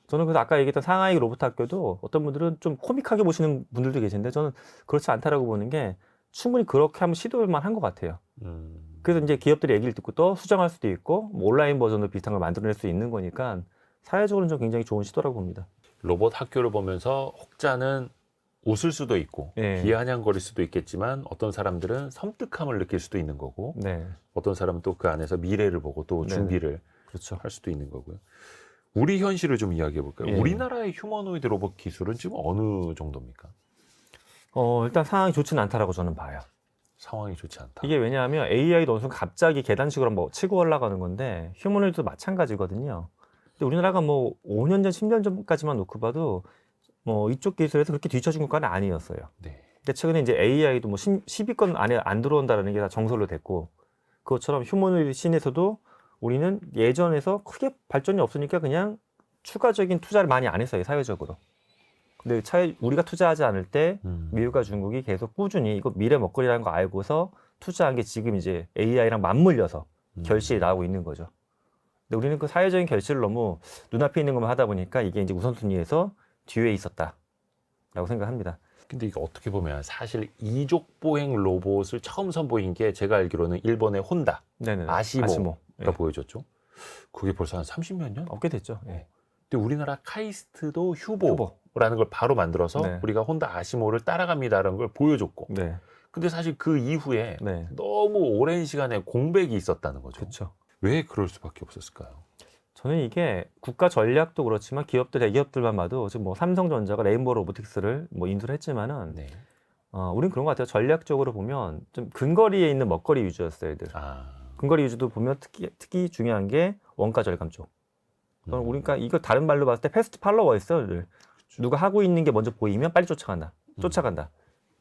저는 그래서 아까 얘기했던 상하이 로봇 학교도 어떤 분들은 좀 코믹하게 보시는 분들도 계신데 저는 그렇지 않다라고 보는 게 충분히 그렇게 하면 시도할 만한 것 같아요. 그래서 이제 기업들이 얘기를 듣고 또 수정할 수도 있고 뭐 온라인 버전으로 비슷한 걸 만들어낼 수 있는 거니까 사회적으로는 좀 굉장히 좋은 시도라고 봅니다. 로봇 학교를 보면서 혹자는 웃을 수도 있고 네. 비아냥거릴 수도 있겠지만 어떤 사람들은 섬뜩함을 느낄 수도 있는 거고 네, 어떤 사람은 또 그 안에서 미래를 보고 또 네네. 준비를 그렇죠. 할 수도 있는 거고요. 우리 현실을 좀 이야기해 볼까요? 예. 우리나라의 휴머노이드 로봇 기술은 지금 어느 정도입니까? 일단 상황이 좋지는 않다라고 저는 봐요. 상황이 좋지 않다. 이게 왜냐하면 AI도 어느 순간 갑자기 계단식으로 뭐 치고 올라가는 건데 휴머노이드도 마찬가지거든요. 근데 우리나라가 뭐 5년 전, 10년 전까지만 놓고 봐도 뭐 이쪽 기술에서 그렇게 뒤처진 국가는 아니었어요. 네. 근데 최근에 이제 AI도 뭐 10위권 안에 안 들어온다는 게 다 정설로 됐고 그것처럼 휴머노이드 씬에서도 우리는 예전에서 크게 발전이 없으니까 그냥 추가적인 투자를 많이 안 했어요, 사회적으로. 근데 우리가 투자하지 않을 때 미국과 중국이 계속 꾸준히 이거 미래 먹거리라는 거 알고서 투자한 게 지금 이제 AI랑 맞물려서 결실이 나오고 있는 거죠. 근데 우리는 그 사회적인 결실을 너무 눈앞에 있는 것만 하다 보니까 이게 이제 우선순위에서 뒤에 있었다라고 생각합니다. 근데 이거 어떻게 보면 사실 이족 보행 로봇을 처음 선보인 게 제가 알기로는 일본의 혼다, 네네. 아시모가 예. 보여줬죠. 그게 벌써 한 30몇 년? 없게 됐죠. 예. 근데 우리나라 카이스트도 휴보라는 걸 바로 만들어서 네. 우리가 혼다 아시모를 따라갑니다라는 걸 보여줬고 네. 근데 사실 그 이후에 네. 너무 오랜 시간에 공백이 있었다는 거죠. 그렇죠. 왜 그럴 수밖에 없었을까요? 저는 이게 국가 전략도 그렇지만 대기업들만 봐도 지금 뭐 삼성전자가 레인보우 로보틱스를 뭐 인수를 했지만은 네. 우린 그런 것 같아요. 전략적으로 보면 좀 근거리에 있는 먹거리 위주였어요, 애들. 근거리 위주도 보면 특히 중요한 게 원가 절감 쪽. 우리가 이거 다른 말로 봤을 때 패스트 팔로워였어요, 애들. 누가 하고 있는 게 먼저 보이면 빨리 쫓아간다.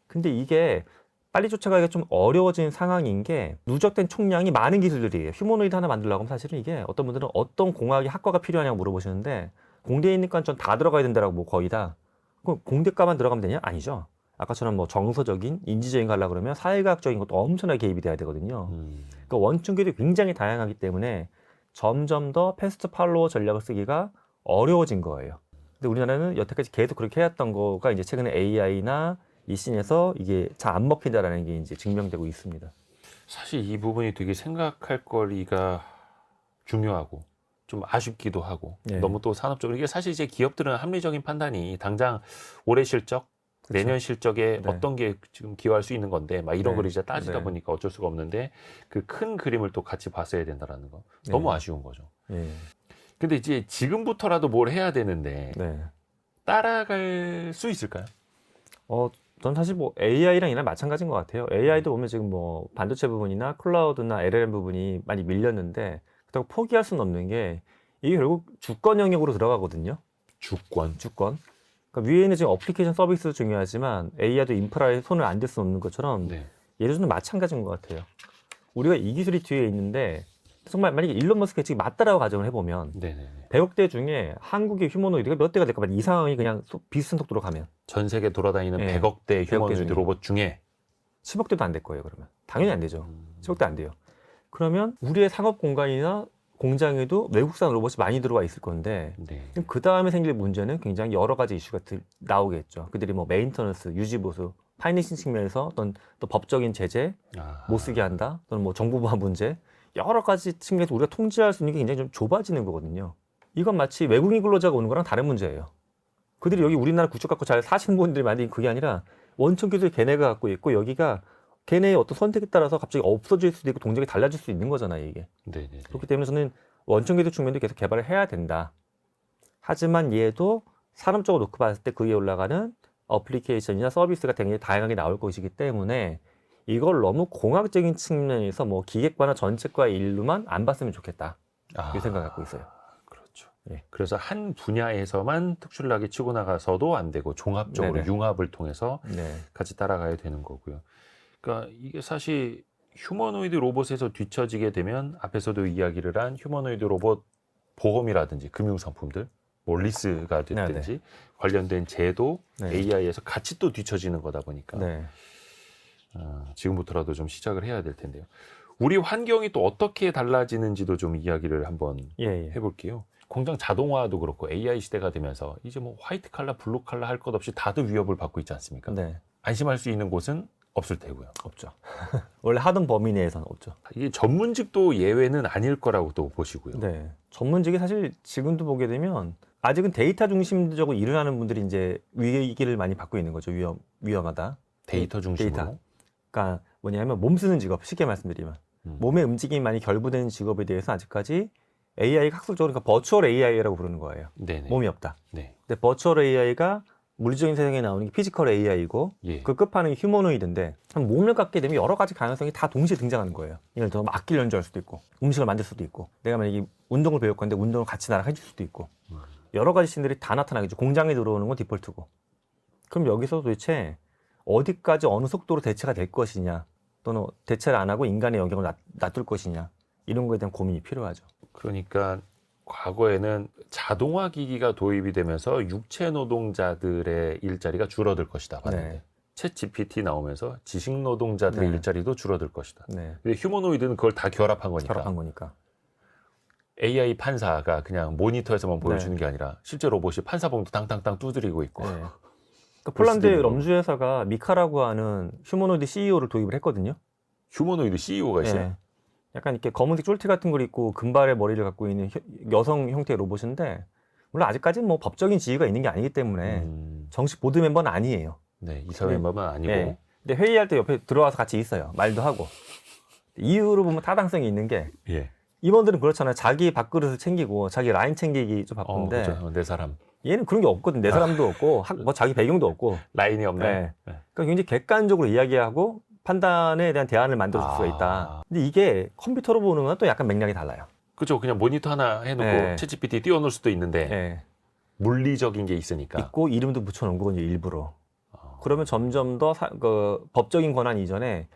근데 이게 빨리 쫓아가기가 좀 어려워진 상황인 게 누적된 총량이 많은 기술들이에요. 휴머노이드 하나 만들려고 하면 사실은 이게 어떤 분들은 어떤 공학의 학과가 필요하냐고 물어보시는데 공대에 있는 건 전 다 들어가야 된다라고 뭐 거의 다. 그럼 공대과만 들어가면 되냐? 아니죠. 아까처럼 뭐 정서적인, 인지적인 거 하려고 그러면 사회과학적인 것도 엄청나게 개입이 돼야 되거든요. 그러니까 원충기도 굉장히 다양하기 때문에 점점 더 패스트 팔로워 전략을 쓰기가 어려워진 거예요. 근데 우리나라는 여태까지 계속 그렇게 해왔던 거가 이제 최근에 AI나 이 씬에서 이게 잘 안 먹힌다라는 게 이제 증명되고 있습니다. 사실 이 부분이 되게 생각할 거리가 중요하고 좀 아쉽기도 하고 네. 너무 또 산업적으로 이게 사실 이제 기업들은 합리적인 판단이 당장 올해 실적, 그쵸. 내년 실적에 네. 어떤 게 지금 기여할 수 있는 건데 막 이런 네. 걸 이제 따지다 네. 보니까 어쩔 수가 없는데 그 큰 그림을 또 같이 봤어야 된다라는 거 네. 너무 아쉬운 거죠. 예. 근데 이제 지금부터라도 뭘 해야 되는데 네. 따라갈 수 있을까요? 전 사실 뭐 AI랑 이랑 마찬가지인 것 같아요. AI도 보면 지금 뭐 반도체 부분이나 클라우드나 LLM 부분이 많이 밀렸는데 그렇다고 포기할 수는 없는 게 이게 결국 주권 영역으로 들어가거든요. 주권. 그러니까 위에 있는 지금 어플리케이션 서비스도 중요하지만 AI도 인프라에 손을 안 댈 수 없는 것처럼 네. 예를 마찬가지인 것 같아요. 우리가 이 기술이 뒤에 있는데 정말 만약에 일론 머스크가 지금 맞다라고 가정을 해보면 네네. 100억 대 중에 한국의 휴머노이드가 몇 대가 될까 봐 이 상황이 그냥 비슷한 속도로 가면 전 세계 돌아다니는 네. 100억 대 100억 대 휴머노이드 중에. 로봇 중에 10억 대도 안 될 거예요. 그러면 당연히 안 되죠. 10억 대 안 돼요. 그러면 우리의 상업 공간이나 공장에도 외국산 로봇이 많이 들어와 있을 건데 네. 그 다음에 생길 문제는 굉장히 여러 가지 이슈가 나오겠죠. 그들이 뭐 메인터넌스, 유지 보수, 파이낸싱 측면에서 어떤 또 법적인 제재 못 쓰게 한다, 또는 뭐 정부 보안 문제 여러 가지 측면에서 우리가 통제할 수 있는 게 굉장히 좀 좁아지는 거거든요. 이건 마치 외국인 근로자가 오는 거랑 다른 문제예요. 그들이 여기 우리나라 국적 갖고 잘 사시는 분들이 만든 그게 아니라 원천 기술 걔네가 갖고 있고 여기가 걔네의 어떤 선택에 따라서 갑자기 없어질 수도 있고 동작이 달라질 수 있는 거잖아요, 이게. 네네. 그렇기 때문에 저는 원천 기술 측면도 계속 개발을 해야 된다. 하지만 얘도 산업적으로 놓고 봤을 때 그 위에 올라가는 어플리케이션이나 서비스가 굉장히 다양하게 나올 것이기 때문에 이걸 너무 공학적인 측면에서 뭐 기획과나 정책과의 일로만 안 봤으면 좋겠다. 이 생각을 갖고 있어요. 그렇죠. 예. 그래서 한 분야에서만 특출나게 치고 나가서도 안 되고 종합적으로 네네. 융합을 통해서 네. 같이 따라가야 되는 거고요. 그러니까 이게 사실 휴머노이드 로봇에서 뒤처지게 되면 앞에서도 이야기를 한 휴머노이드 로봇 보험이라든지 금융상품들, 뭐 리스가 됐든지 관련된 제도, 네. AI에서 같이 또 뒤처지는 거다 보니까 네. 지금부터라도 좀 시작을 해야 될 텐데요. 우리 환경이 또 어떻게 달라지는지도 좀 이야기를 한번 예. 해볼게요. 공장 자동화도 그렇고 AI 시대가 되면서 이제 뭐 화이트 칼라, 블루 칼라 할 것 없이 다들 위협을 받고 있지 않습니까? 네. 안심할 수 있는 곳은 없을 테고요. 없죠. 원래 하던 범위 내에서는 없죠. 이게 전문직도 예외는 아닐 거라고 또 보시고요. 네. 전문직이 사실 지금도 보게 되면 아직은 데이터 중심적으로 일을 하는 분들이 이제 위기를 많이 받고 있는 거죠. 위험하다. 데이터 중심으로. 데이터. 그러니까 뭐냐면 몸 쓰는 직업, 쉽게 말씀드리면 몸의 움직임이 많이 결부되는 직업에 대해서 아직까지 AI가 학술적으로 그러니까 버추얼 AI라고 부르는 거예요. 네네. 몸이 없다. 네. 근데 버추얼 AI가 물리적인 세상에 나오는 게 피지컬 AI고 예. 그 끝판왕이 휴머노이드인데 몸을 갖게 되면 여러 가지 가능성이 다 동시에 등장하는 거예요. 예를 들어 악기를 연주할 수도 있고 음식을 만들 수도 있고 내가 만약에 운동을 배울 건데 운동을 같이 나랑 해줄 수도 있고 여러 가지 신들이 다 나타나겠죠. 공장에 들어오는 건 디폴트고. 그럼 여기서 도대체 어디까지 어느 속도로 대체가 될 것이냐 또는 대체를 안 하고 인간의 영역을 놔둘 것이냐 이런 거에 대한 고민이 필요하죠. 그러니까 과거에는 자동화 기기가 도입이 되면서 육체 노동자들의 일자리가 줄어들 것이다 봤는데 네. 챗 GPT 나오면서 지식 노동자들의 네. 일자리도 줄어들 것이다. 네. 근데 휴머노이드는 그걸 다 결합한 거니까. 결합한 거니까. AI 판사가 그냥 모니터에서만 보여주는 네. 게 아니라 실제 로봇이 판사봉도 땅땅땅 두드리고 있고. 네. 그러니까 폴란드 럼주 회사가 미카라고 하는 휴머노이드 CEO를 도입을 했거든요. 휴머노이드 CEO가 있어요. 네. 약간 이렇게 검은색 쫄티 같은 걸 입고 금발의 머리를 갖고 있는 여성 형태의 로봇인데 물론 아직까지는 뭐 법적인 지위가 있는 게 아니기 때문에 정식 보드 멤버는 아니에요. 네, 이사 멤버는 아니고. 네. 근데 회의할 때 옆에 들어와서 같이 있어요. 말도 하고. 이유로 보면 타당성이 있는 게 예. 임원들은 그렇잖아요. 자기 밥그릇을 챙기고 자기 라인 챙기기 좀 바쁜데 그렇죠. 내 사람. 얘는 그런 게 없거든. 내 사람도 없고 뭐 자기 배경도 없고. 라인이 없네. 네. 그러니까 굉장히 객관적으로 이야기하고 판단에 대한 대안을 만들어 줄 수가 있다. 근데 이게 컴퓨터로 보는 건 또 약간 맥락이 달라요. 그렇죠. 그냥 모니터 하나 해놓고 네. 챗 GPT 띄워놓을 수도 있는데 네. 물리적인 게 있으니까. 있고 이름도 붙여놓은 거죠 일부러. 그러면 점점 더 그 법적인 권한 이전에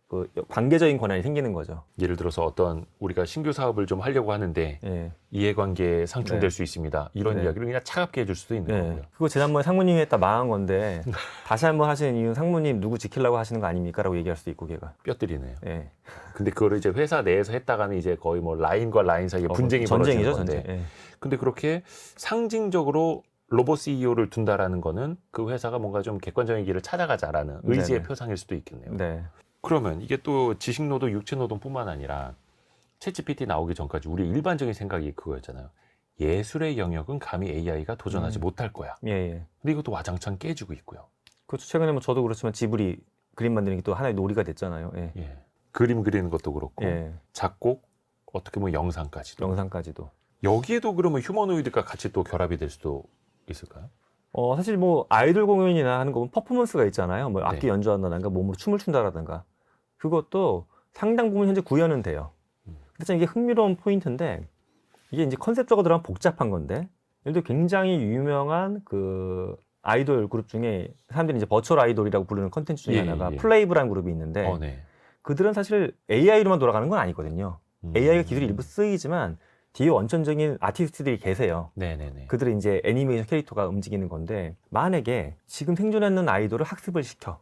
그 관계적인 권한이 생기는 거죠. 예를 들어서 어떤 우리가 신규 사업을 좀 하려고 하는데 예. 이해관계에 상충될 네. 수 있습니다. 이런 네. 이야기를 그냥 차갑게 해줄 수도 있는 네. 거고요. 그거 지난번에 상무님이 했다 망한 건데 다시 한번 하시는 이유는 상무님 누구 지키려고 하시는 거 아닙니까? 라고 얘기할 수도 있고 걔가. 뼈들이네요. 예. 근데 그거를 이제 회사 내에서 했다가는 이제 거의 뭐 라인과 라인 사이에 분쟁이 벌어지는 전쟁이죠, 건데. 전쟁. 예. 근데 그렇게 상징적으로 로봇 CEO를 둔다라는 거는 그 회사가 뭔가 좀 객관적인 길을 찾아가자라는 의지의 네네. 표상일 수도 있겠네요. 네. 그러면 이게 또 지식노동, 육체노동뿐만 아니라 챗GPT 나오기 전까지 우리 일반적인 생각이 그거였잖아요. 예술의 영역은 감히 AI가 도전하지 못할 거야. 예, 예. 근데 이것도 와장창 깨지고 있고요. 그렇죠. 최근에 뭐 저도 그렇지만 지브리 그림 만드는 게 또 하나의 놀이가 됐잖아요. 예. 예. 그림 그리는 것도 그렇고 예. 작곡, 어떻게 보면 영상까지도. 영상까지도. 여기에도 그러면 휴머노이드가 같이 또 결합이 될 수도 있을까요? 사실 뭐 아이돌 공연이나 하는 거 보면 퍼포먼스가 있잖아요. 뭐 악기 네. 연주한다든가 몸으로 춤을 춘다라든가. 그것도 상당 부분 현재 구현은 돼요. 근데 참 이게 흥미로운 포인트인데 이게 이제 컨셉적으로 들어가면 복잡한 건데 예를 들어 굉장히 유명한 그 아이돌 그룹 중에 사람들이 이제 버추얼 아이돌이라고 부르는 컨텐츠 중에 예, 하나가 예. 플레이브라는 그룹이 있는데 네. 그들은 사실 AI로만 돌아가는 건 아니거든요. AI가 기술이 일부 쓰이지만 뒤에 원천적인 아티스트들이 계세요. 네네네. 그들은 이제 애니메이션 캐릭터가 움직이는 건데 만약에 지금 생존하는 아이돌을 학습을 시켜.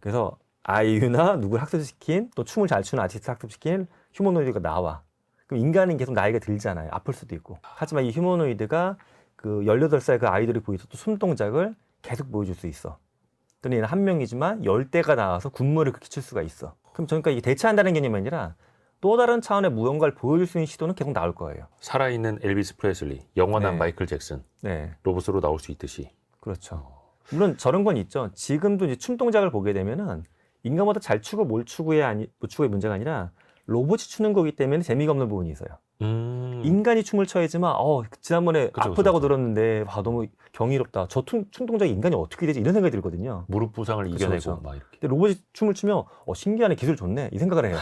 그래서 아이유나 누구를 학습시킨 또 춤을 잘 추는 아티스트 학습시킨 휴머노이드가 나와. 그럼 인간은 계속 나이가 들잖아요. 아플 수도 있고. 하지만 이 휴머노이드가 그 18살 그 아이돌이 보여줬던 손동작을 계속 보여줄 수 있어. 또는 얘는 한 명이지만 10대가 나와서 군무를 그렇게 칠 수가 있어. 그럼 저니까 이게 대체한다는 개념이 아니라 또 다른 차원의 무언가를 보여줄 수 있는 시도는 계속 나올 거예요. 살아있는 엘비스 프레슬리, 영원한 네. 마이클 잭슨, 네. 로봇으로 나올 수 있듯이. 그렇죠. 물론 저런 건 있죠. 지금도 이제 춤 동작을 보게 되면은 인간보다 잘 추고 못 추고의 문제가 아니라 로봇이 추는 거기 때문에 재미가 없는 부분이 있어요. 인간이 춤을 춰야지만 지난번에 그쵸, 아프다고 그쵸. 들었는데 너무 경이롭다. 저 춤 동작이 인간이 어떻게 되지? 이런 생각이 들거든요. 무릎 부상을 그쵸, 이겨내고 그쵸. 막 이렇게. 근데 로봇이 춤을 추면 신기하네, 기술 좋네 이 생각을 해요.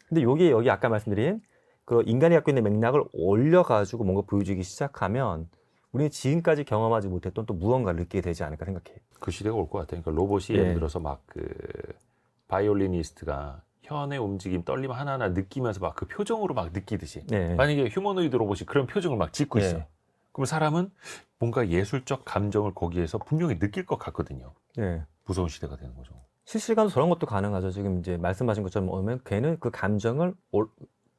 근데 여기 아까 말씀드린 그 인간이 갖고 있는 맥락을 올려가지고 뭔가 보여주기 시작하면 우리는 지금까지 경험하지 못했던 또 무언가를 느끼게 되지 않을까 생각해요. 그 시대가 올 것 같아요. 그러니까 로봇이 예. 예를 들어서 막 그 바이올리니스트가 현의 움직임, 떨림 하나하나 느끼면서 막 그 표정으로 막 느끼듯이. 네. 만약에 휴머노이드 로봇이 그런 표정을 막 짓고 네. 있어. 그럼 사람은 뭔가 예술적 감정을 거기에서 분명히 느낄 것 같거든요. 네. 무서운 시대가 되는 거죠. 실시간으로 저런 것도 가능하죠. 지금 이제 말씀하신 것처럼 오면 걔는 그 감정을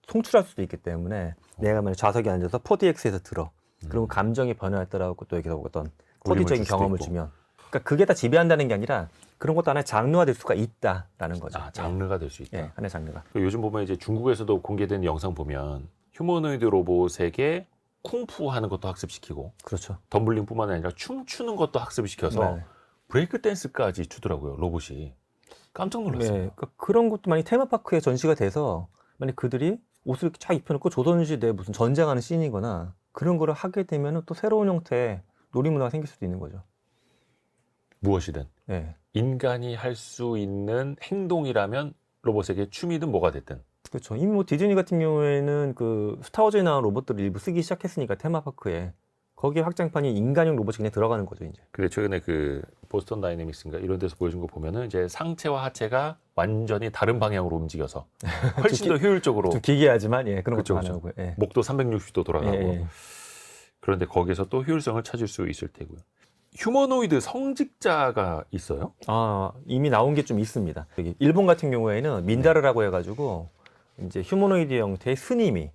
송출할 수도 있기 때문에 내가 만약 좌석에 앉아서 4DX에서 들어. 그리고 감정이 변화했더라고 또 여기서 어떤 울림을 4D적인 줄 수도 경험을 있고. 주면 그러니까 그게 다 지배한다는 게 아니라 그런 것도 하나의 장르화될 수가 있다라는 거죠. 아, 장르가 될 수 있다. 예, 하나의 장르가. 요즘 보면 이제 중국에서도 공개된 영상 보면 휴머노이드 로봇에게 쿵푸 하는 것도 학습시키고 그렇죠. 덤블링뿐만 아니라 춤추는 것도 학습시켜서 네. 브레이크 댄스까지 추더라고요, 로봇이. 깜짝 놀랐어요. 네, 그러니까 그런 것도 많이 테마파크에 전시가 돼서 만약 그들이 옷을 이렇게 쫙 입혀놓고 조선시대 무슨 전쟁하는 씬이거나 그런 거를 하게 되면 또 새로운 형태의 놀이문화가 생길 수도 있는 거죠. 무엇이든 네. 인간이 할 수 있는 행동이라면 로봇에게 춤이든 뭐가 됐든. 그렇죠. 이미 뭐 디즈니 같은 경우에는 그 스타워즈에 나온 로봇들을 일부 쓰기 시작했으니까 테마파크에 거기에 확장판이 인간용 로봇이 그냥 들어가는 거죠 이제. 근데 최근에 그 보스턴 다이내믹스인가 이런 데서 보여준 거 보면은 이제 상체와 하체가 완전히 다른 방향으로 움직여서 훨씬 더 효율적으로 좀 기괴하지만 예 그런 그쵸, 것도 그쵸. 많아요. 예. 목도 360도 돌아가고 예, 예. 그런데 거기서 또 효율성을 찾을 수 있을 테고요. 휴머노이드 성직자가 있어요? 아 이미 나온 게 좀 있습니다. 여기 일본 같은 경우에는 민다르라고 해가지고 이제 휴머노이드 형태의 스님이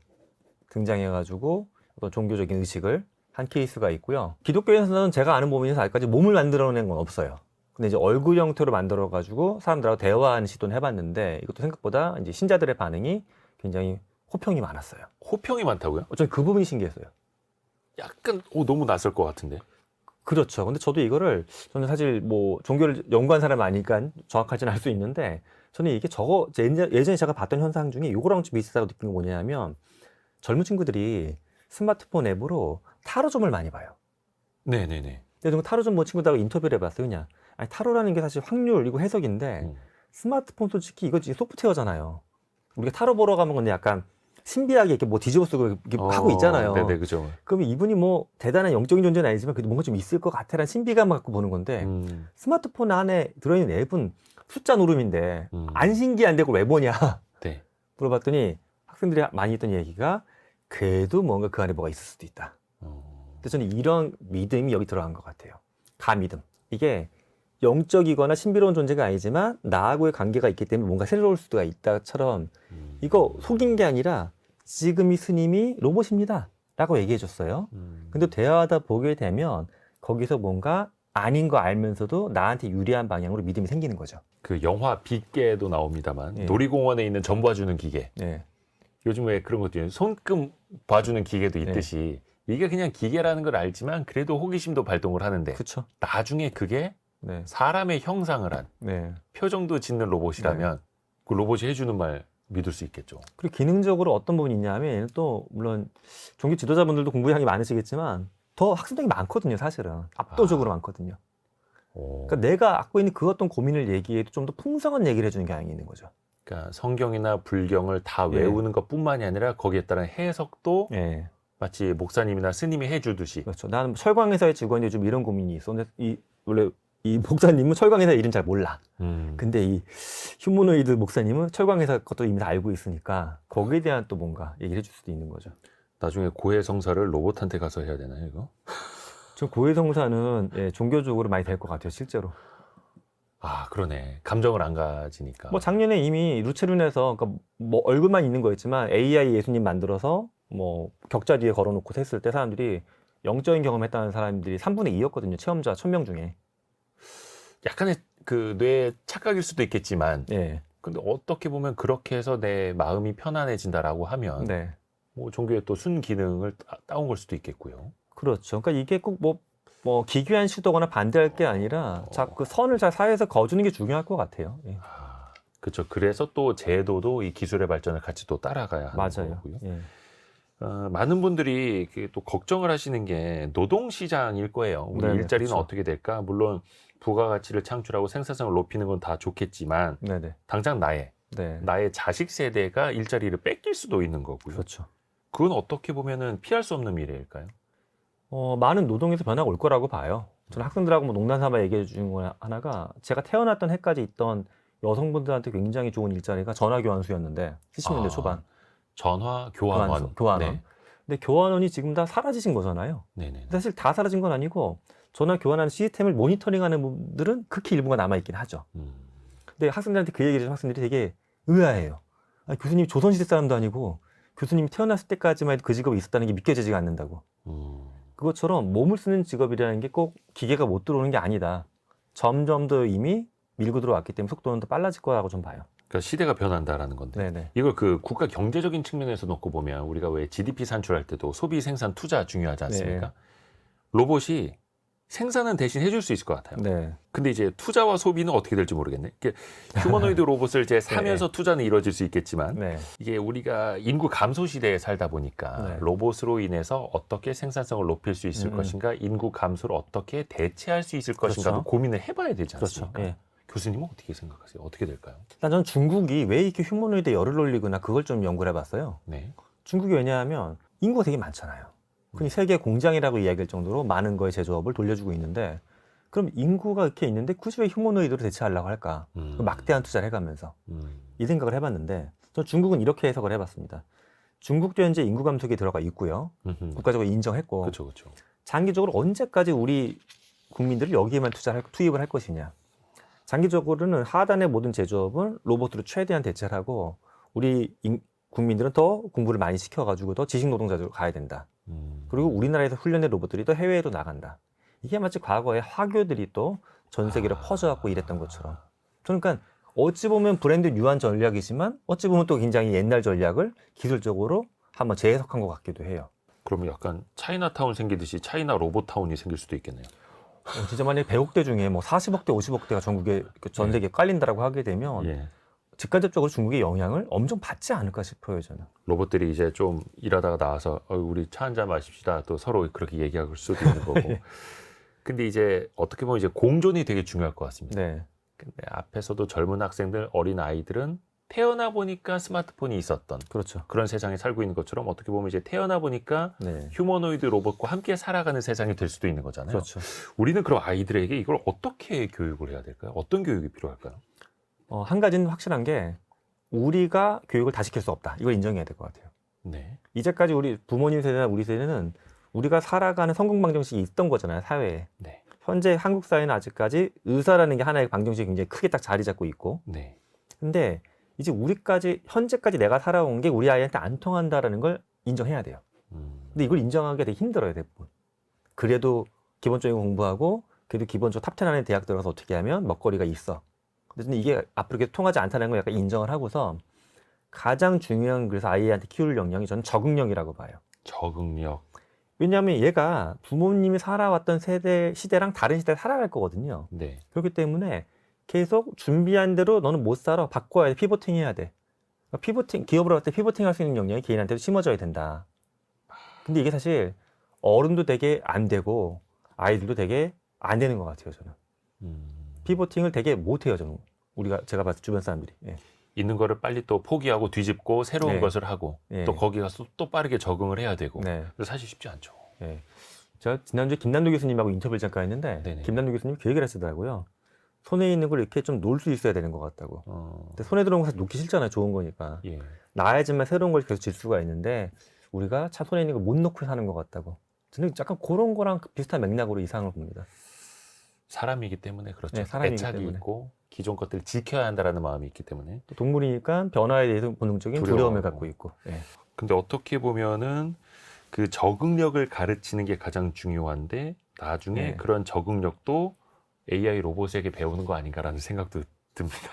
등장해가지고 어떤 종교적인 의식을 한 케이스가 있고요. 기독교에서는 제가 아는 범위에서 아직까지 몸을 만들어낸 건 없어요. 근데 이제 얼굴 형태로 만들어가지고 사람들하고 대화하는 시도는 해봤는데 이것도 생각보다 이제 신자들의 반응이 굉장히 호평이 많았어요. 호평이 많다고요? 저는 그 부분이 신기했어요. 약간 너무 낯설 것 같은데. 그렇죠. 근데 저도 이거를 저는 사실 뭐 종교를 연구한 사람 아니까 정확하지는 알 수 있는데 저는 이게 저거 예전에 제가 봤던 현상 중에 이거랑 좀 비슷하다고 느낀 게 뭐냐면 젊은 친구들이 스마트폰 앱으로 타로점을 많이 봐요. 네네네. 근데 타로점 뭐 친구들하고 인터뷰를 해봤어요. 그냥 아니 타로라는 게 사실 확률이고 해석인데 스마트폰 솔직히 이거 소프트웨어잖아요. 우리가 타로 보러 가면 근데 약간 신비하게 이렇게 뭐 뒤집어 쓰고 이렇게 하고 있잖아요. 네네, 그죠. 그러면 이분이 뭐 대단한 영적인 존재는 아니지만 그래도 뭔가 좀 있을 것 같아라는 신비감을 갖고 보는 건데 스마트폰 안에 들어있는 앱은 숫자 노름인데 안 신기한데 그걸 왜 보냐 네. 물어봤더니 학생들이 많이 했던 얘기가 그래도 뭔가 그 안에 뭐가 있을 수도 있다. 근데 저는 이런 믿음이 여기 들어간 것 같아요. 가믿음. 이게 영적이거나 신비로운 존재가 아니지만 나하고의 관계가 있기 때문에 뭔가 새로울 수가 있다처럼 이거 속인 게 아니라 지금 이 스님이 로봇입니다 라고 얘기해 줬어요. 근데 대화하다 보게 되면 거기서 뭔가 아닌 거 알면서도 나한테 유리한 방향으로 믿음이 생기는 거죠. 그 영화 빗개도 나옵니다만 네. 놀이공원에 있는 점 봐주는 기계. 네. 요즘 왜 그런 것도 있는 손금 봐주는 기계도 있듯이 이게 그냥 기계라는 걸 알지만 그래도 호기심도 발동을 하는데 그렇죠. 나중에 그게 네. 사람의 형상을 한 네. 표정도 짓는 로봇이라면 그 로봇이 해주는 말 믿을 수 있겠죠. 그리고 기능적으로 어떤 부분이 있냐면 또 물론 종교 지도자분들도 공부량이 많으시겠지만 더 학습량이 많거든요, 사실은. 압도적으로 많거든요. 그러니까 내가 갖고 있는 그 어떤 고민을 얘기해도 좀 더 풍성한 얘기를 해주는 경향이 있는 거죠. 그러니까 성경이나 불경을 다 외우는 것뿐만이 아니라 거기에 따른 해석도 예. 마치 목사님이나 스님이 해주듯이. 그렇죠. 나는 철광회사의 직원이 좀 이런 고민이 있어. 근데 원래 이 목사님은 철광회사 이름 잘 몰라. 근데 이 휴머노이드 목사님은 철광회사 것도 이미 다 알고 있으니까 거기에 대한 또 뭔가 얘기를 해줄 수도 있는 거죠. 나중에 고해성사를 로봇한테 가서 해야 되나요, 이거? 저 고해성사는 종교적으로 많이 될 것 같아요, 실제로. 아, 그러네. 감정을 안 가지니까. 뭐 작년에 이미 루체룬에서 그러니까 뭐 얼굴만 있는 거였지만 AI 예수님 만들어서 뭐 격자 뒤에 걸어놓고 했을 때 사람들이 영적인 경험했다는 사람들이 3분의 2였거든요. 체험자 1000명 중에. 약간의 그 뇌 착각일 수도 있겠지만 네. 근데 어떻게 보면 그렇게 해서 내 마음이 편안해진다라고 하면 네. 뭐 종교의 또 순기능을 따온 걸 수도 있겠고요. 그렇죠. 그러니까 이게 꼭 뭐 기괴한 시도거나 반대할 게 아니라 그 선을 잘 사회에서 거주는 게 중요할 것 같아요. 예. 아, 그렇죠. 그래서 또 제도도 이 기술의 발전을 같이 또 따라가야 하는 맞아요. 거고요. 예. 많은 분들이 또 걱정을 하시는 게 노동시장일 거예요. 우리 네네, 일자리는 그렇죠. 어떻게 될까? 물론 부가가치를 창출하고 생산성을 높이는 건 다 좋겠지만 네네. 당장 네. 나의 자식 세대가 일자리를 뺏길 수도 있는 거고요. 그렇죠. 그건 어떻게 보면은 피할 수 없는 미래일까요? 많은 노동에서 변화가 올 거라고 봐요. 저는 학생들하고 뭐 농담 삼아 얘기해 주는 거 하나가 제가 태어났던 해까지 있던 여성분들한테 굉장히 좋은 일자리가 전화교환수였는데 70년대 초반. 전화 교환원. 교환원. 네. 근데 교환원이 지금 다 사라지신 거잖아요. 네네. 사실 다 사라진 건 아니고 전화 교환하는 시스템을 모니터링하는 분들은 극히 일부가 남아있긴 하죠. 근데 학생들한테 그 얘기를 해주면 학생들이 되게 의아해요. 아니, 교수님이 조선시대 사람도 아니고 교수님이 태어났을 때까지만 해도 그 직업이 있었다는 게 믿겨지지가 않는다고. 그것처럼 몸을 쓰는 직업이라는 게 꼭 기계가 못 들어오는 게 아니다. 점점 더 이미 밀고 들어왔기 때문에 속도는 더 빨라질 거라고 좀 봐요. 그러니까 시대가 변한다라는 건데 네네. 이걸 그 국가 경제적인 측면에서 놓고 보면 우리가 왜 GDP 산출할 때도 소비, 생산, 투자 중요하지 않습니까? 네. 로봇이 생산은 대신 해줄 수 있을 것 같아요. 네. 근데 이제 투자와 소비는 어떻게 될지 모르겠네. 이게 휴머노이드 로봇을 이제 사면서 투자는 이루어질 수 있겠지만 네. 이게 우리가 인구 감소 시대에 살다 보니까 네. 로봇으로 인해서 어떻게 생산성을 높일 수 있을 것인가, 인구 감소를 어떻게 대체할 수 있을 것인가도 그렇죠. 고민을 해봐야 되지 그렇죠. 않습니까? 예. 교수님은 어떻게 생각하세요? 어떻게 될까요? 일단 저는 중국이 왜 이렇게 휴머노이드에 열을 올리거나 그걸 좀 연구를 해봤어요. 네. 중국이 왜냐하면 인구가 되게 많잖아요. 흔히 세계 공장이라고 이야기할 정도로 많은 거의 제조업을 돌려주고 있는데 그럼 인구가 이렇게 있는데 굳이 왜 휴머노이드로 대체하려고 할까? 막대한 투자를 해가면서 이 생각을 해봤는데 전 중국은 이렇게 해석을 해봤습니다. 중국도 현재 인구 감소기에 들어가 있고요. 국가적으로 인정했고 그렇죠, 그렇죠. 장기적으로 언제까지 우리 국민들을 여기에만 투입을 할 것이냐. 장기적으로는 하단의 모든 제조업은 로봇으로 최대한 대체를 하고 우리 국민들은 더 공부를 많이 시켜가지고 더 지식 노동자로 가야 된다. 그리고 우리나라에서 훈련된 로봇들이 또 해외에도 나간다. 이게 마치 과거에 화교들이 또 전 세계로 퍼져갖고 이랬던 것처럼. 그러니까 어찌 보면 브랜드 뉴한 전략이지만 어찌 보면 또 굉장히 옛날 전략을 기술적으로 한번 재해석한 것 같기도 해요. 그러면 약간 차이나타운 생기듯이 차이나 로봇타운이 생길 수도 있겠네요. 진짜 만약에 100억 대 중에 뭐 40억 대, 50억 대가 전국에 전 세계에 깔린다라고 하게 되면 예. 직간접적으로 중국의 영향을 엄청 받지 않을까 싶어요, 저는. 로봇들이 이제 좀 일하다가 나와서 우리 차 한잔 마십시다. 또 서로 그렇게 얘기할 수도 있는 거고. 근데 이제 어떻게 보면 이제 공존이 되게 중요할 것 같습니다. 네. 근데 앞에서도 젊은 학생들, 어린 아이들은 태어나 보니까 스마트폰이 있었던 그렇죠. 그런 세상에 살고 있는 것처럼 어떻게 보면 이제 태어나 보니까 네. 휴머노이드 로봇과 함께 살아가는 세상이 될 수도 있는 거잖아요. 그렇죠. 우리는 그럼 아이들에게 이걸 어떻게 교육을 해야 될까요? 어떤 교육이 필요할까요? 한 가지는 확실한 게 우리가 교육을 다 시킬 수 없다. 이걸 인정해야 될 것 같아요. 네. 이제까지 우리 부모님 세대나 우리 세대는 우리가 살아가는 성공 방정식이 있던 거잖아요, 사회에. 네. 현재 한국 사회는 아직까지 의사라는 게 하나의 방정식이 굉장히 크게 딱 자리 잡고 있고. 네. 근데 이제 현재까지 내가 살아온 게 우리 아이한테 안 통한다라는 걸 인정해야 돼요. 근데 이걸 인정하기가 되게 힘들어요, 대부분. 그래도 기본적인 공부하고 그래도 기본적으로 탑10 안에 대학 들어가서 어떻게 하면 먹거리가 있어. 근데 이게 앞으로 계속 통하지 않다는 걸 약간 인정을 하고서 가장 중요한 그래서 아이한테 키울 역량이 저는 적응력이라고 봐요. 적응력. 왜냐하면 얘가 부모님이 살아왔던 시대랑 다른 시대를 살아갈 거거든요. 네. 그렇기 때문에 계속 준비한 대로 너는 못 살아. 바꿔야 돼. 피보팅 해야 돼. 그러니까 기업을 할 때 피보팅 할 수 있는 역량이 개인한테도 심어져야 된다. 근데 이게 사실 어른도 되게 안 되고 아이들도 되게 안 되는 것 같아요, 저는. 피보팅을 되게 못 해요, 저는. 제가 봤을 때 주변 사람들이. 예. 있는 거를 빨리 또 포기하고 뒤집고 새로운 네. 것을 하고 네. 또 거기 가서 또 빠르게 적응을 해야 되고 네. 그래서 사실 쉽지 않죠. 예. 제가 지난주에 김남도 교수님하고 인터뷰를 잠깐 했는데 네네. 김남도 교수님이 그 얘기를 하시더라고요. 손에 있는 걸 이렇게 좀 놓을 수 있어야 되는 것 같다고. 근데 손에 들어온 거 사실 놓기 싫잖아요. 좋은 거니까. 예. 나야지만 새로운 걸 계속 질 수가 있는데 우리가 차 손에 있는 걸 못 놓고 사는 것 같다고. 저는 약간 그런 거랑 비슷한 맥락으로 이상을 봅니다. 사람이기 때문에 그렇죠. 네, 사람이기 애착이 때문에. 있고 기존 것들을 지켜야 한다라는 마음이 있기 때문에. 또 동물이니까 변화에 대해서 본능적인 두려움을 갖고 있고. 예. 근데 어떻게 보면은 그 적응력을 가르치는 게 가장 중요한데 나중에 네. 그런 적응력도 AI 로봇에게 배우는 거 아닌가라는 생각도 듭니다.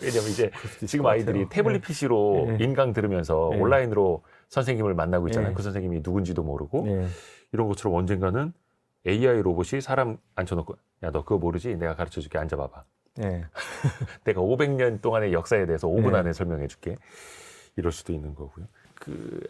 왜냐면 이제 지금 아이들이 태블릿 PC로 네. 인강 들으면서 네. 온라인으로 선생님을 만나고 있잖아요. 네. 그 선생님이 누군지도 모르고 예. 이런 것처럼 언젠가는 AI 로봇이 사람 앉혀놓고 야, 너 그거 모르지? 내가 가르쳐줄게. 앉아봐봐. 예. 내가 500년 동안의 역사에 대해서 5분 네. 안에 설명해줄게. 이럴 수도 있는 거고요.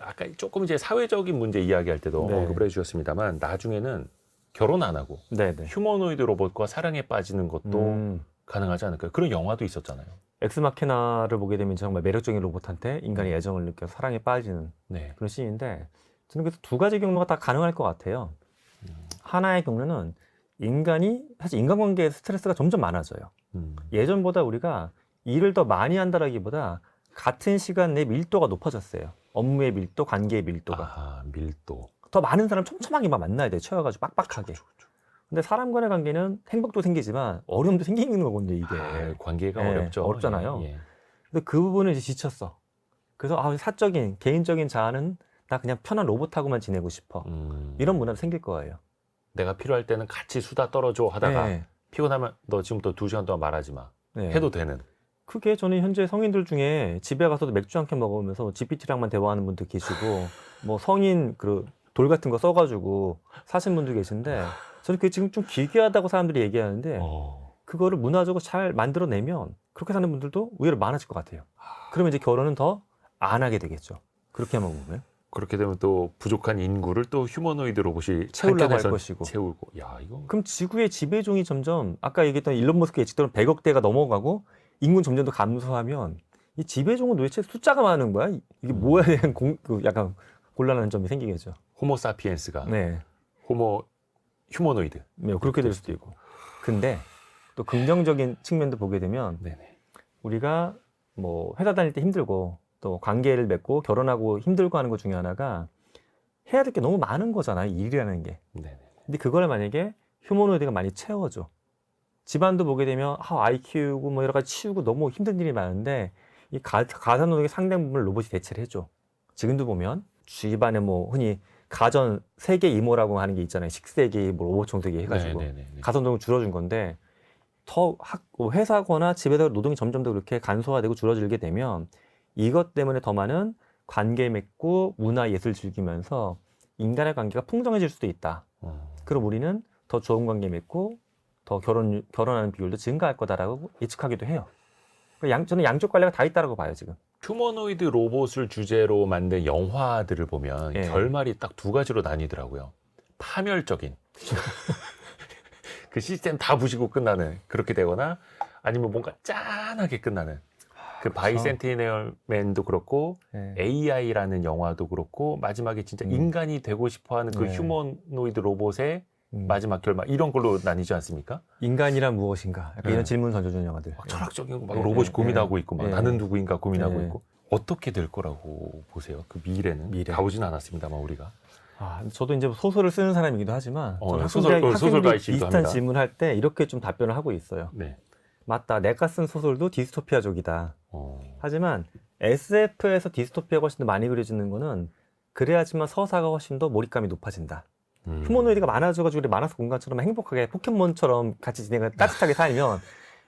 아까 조금 이제 사회적인 문제 이야기할 때도 네. 언급을 해주셨습니다만 나중에는 결혼 안 하고 네네. 휴머노이드 로봇과 사랑에 빠지는 것도 가능하지 않을까요? 그런 영화도 있었잖아요. 엑스마키나를 보게 되면 정말 매력적인 로봇한테 인간의 애정을 느껴 사랑에 빠지는 네. 그런 씬인데 저는 그래서 두 가지 경로가 다 가능할 것 같아요. 하나의 경우는 인간이 사실 인간관계에서 스트레스가 점점 많아져요. 예전보다 우리가 일을 더 많이 한다라기보다 같은 시간 내 밀도가 높아졌어요. 업무의 밀도, 관계의 밀도가. 아, 밀도. 더 많은 사람 촘촘하게 막 만나야 돼요. 채워가지고 빡빡하게. 그렇죠. 근데 사람 간의 관계는 행복도 생기지만 어려움도 생기는 거거든요, 이게. 관계가 네, 어렵죠. 어렵잖아요. 예. 근데 그 부분은 이제 지쳤어. 그래서 사적인, 개인적인 자아는 나 그냥 편한 로봇하고만 지내고 싶어. 이런 문화도 생길 거예요. 내가 필요할 때는 같이 수다 떨어줘 하다가 네. 피곤하면 너 지금부터 2시간 동안 말하지 마. 네. 해도 되는. 그게 저는 현재 성인들 중에 집에 가서도 맥주 한 캔 먹으면서 GPT랑만 대화하는 분도 계시고 뭐 성인 그 돌 같은 거 써가지고 사신 분도 계신데 저는 그게 지금 좀 기괴하다고 사람들이 얘기하는데 그거를 문화적으로 잘 만들어내면 그렇게 사는 분들도 의외로 많아질 것 같아요. 그러면 이제 결혼은 더 안 하게 되겠죠. 그렇게만 보면. 그렇게 되면 또 부족한 인구를 또 휴머노이드 로봇이 채우려고 할 한켠에서 것이고. 채우고. 야, 이거 그럼 지구의 지배종이 점점 아까 얘기했던 일론 머스크 예측대로 100억 대가 넘어가고 인구는 점점 더 감소하면 이 지배종은 도대체 숫자가 많은 거야? 이게 뭐야? 약간 곤란한 점이 생기겠죠. 호모 사피엔스가 네. 호모 휴머노이드. 네, 그렇게 될 수도 있고. 근데 또 긍정적인 측면도 보게 되면 네네. 우리가 뭐 회사 다닐 때 힘들고 또 관계를 맺고 결혼하고 힘들고 하는 것 중에 하나가 해야 될 게 너무 많은 거잖아요. 일이라는 게. 네네. 근데 그걸 만약에 휴머노이드가 많이 채워줘. 집안도 보게 되면 아이 키우고 뭐 여러 가지 치우고 너무 힘든 일이 많은데 이 가사 노동의 상당 부분을 로봇이 대체를 해줘. 지금도 보면 집안에 뭐 흔히 가전 세계 이모라고 하는 게 있잖아요. 식세기, 뭐 로봇 청소기 해가지고 네네네. 가사 노동을 줄여준 건데 더 회사거나 집에서 노동이 점점 더 그렇게 간소화되고 줄어들게 되면 이것 때문에 더 많은 관계 맺고 문화 예술 즐기면서 인간의 관계가 풍성해질 수도 있다. 그럼 우리는 더 좋은 관계 맺고 더 결혼하는 비율도 증가할 거다라고 예측하기도 해요. 저는 양쪽 관계가 다 있다라고 봐요 지금. 휴머노이드 로봇을 주제로 만든 영화들을 보면 예. 결말이 딱 2가지로 나뉘더라고요. 파멸적인. 그 시스템 다 부시고 끝나는 그렇게 되거나 아니면 뭔가 짠하게 끝나는. 그 바이센티널맨도 그렇고 네. AI라는 영화도 그렇고 마지막에 진짜 인간이 되고 싶어하는 그 네. 휴머노이드 로봇의 마지막 결말 이런 걸로 나뉘지 않습니까? 인간이란 무엇인가? 약간 네. 이런 질문 던져주는 영화들. 막 철학적인 거 막 네, 로봇이 네, 고민하고 네. 있고 막 네. 나는 누구인가 고민하고 네. 있고 어떻게 될 거라고 보세요? 그 미래는 미래. 가보진 않았습니다만 우리가 저도 이제 소설을 쓰는 사람이기도 하지만 저는 소설가이시기도 학생들이 비슷한 합니다. 질문할 때 이렇게 좀 답변을 하고 있어요. 네. 맞다. 내가 쓴 소설도 디스토피아적이다. 하지만 SF에서 디스토피아가 훨씬 더 많이 그려지는 거는 그래야지만 서사가 훨씬 더 몰입감이 높아진다. 휴머노이드가 많아져가지고 우리 만화속 공간처럼 행복하게 포켓몬처럼 같이 지내가 따뜻하게 살면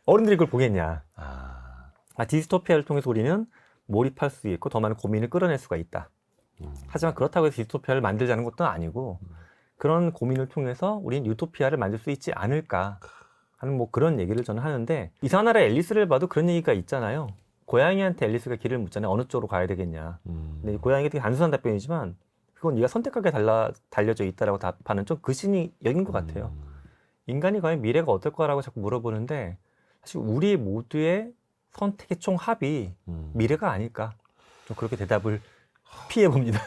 어른들이 그걸 보겠냐. 디스토피아를 통해서 우리는 몰입할 수 있고 더 많은 고민을 끌어낼 수가 있다. 하지만 그렇다고 해서 디스토피아를 만들자는 것도 아니고 그런 고민을 통해서 우리는 유토피아를 만들 수 있지 않을까 하는 뭐 그런 얘기를 저는 하는데 이상한 나라 앨리스를 봐도 그런 얘기가 있잖아요. 고양이한테 앨리스가 길을 묻잖아요. 어느 쪽으로 가야 되겠냐. 근데 고양이가 되게 단순한 답변이지만 그건 네가 선택하게 달려져 있다라고 답하는 좀 근신이 여긴 것 같아요. 인간이 과연 미래가 어떨 거라고 자꾸 물어보는데 사실 우리 모두의 선택의 총합이 미래가 아닐까. 좀 그렇게 대답을 피해 봅니다.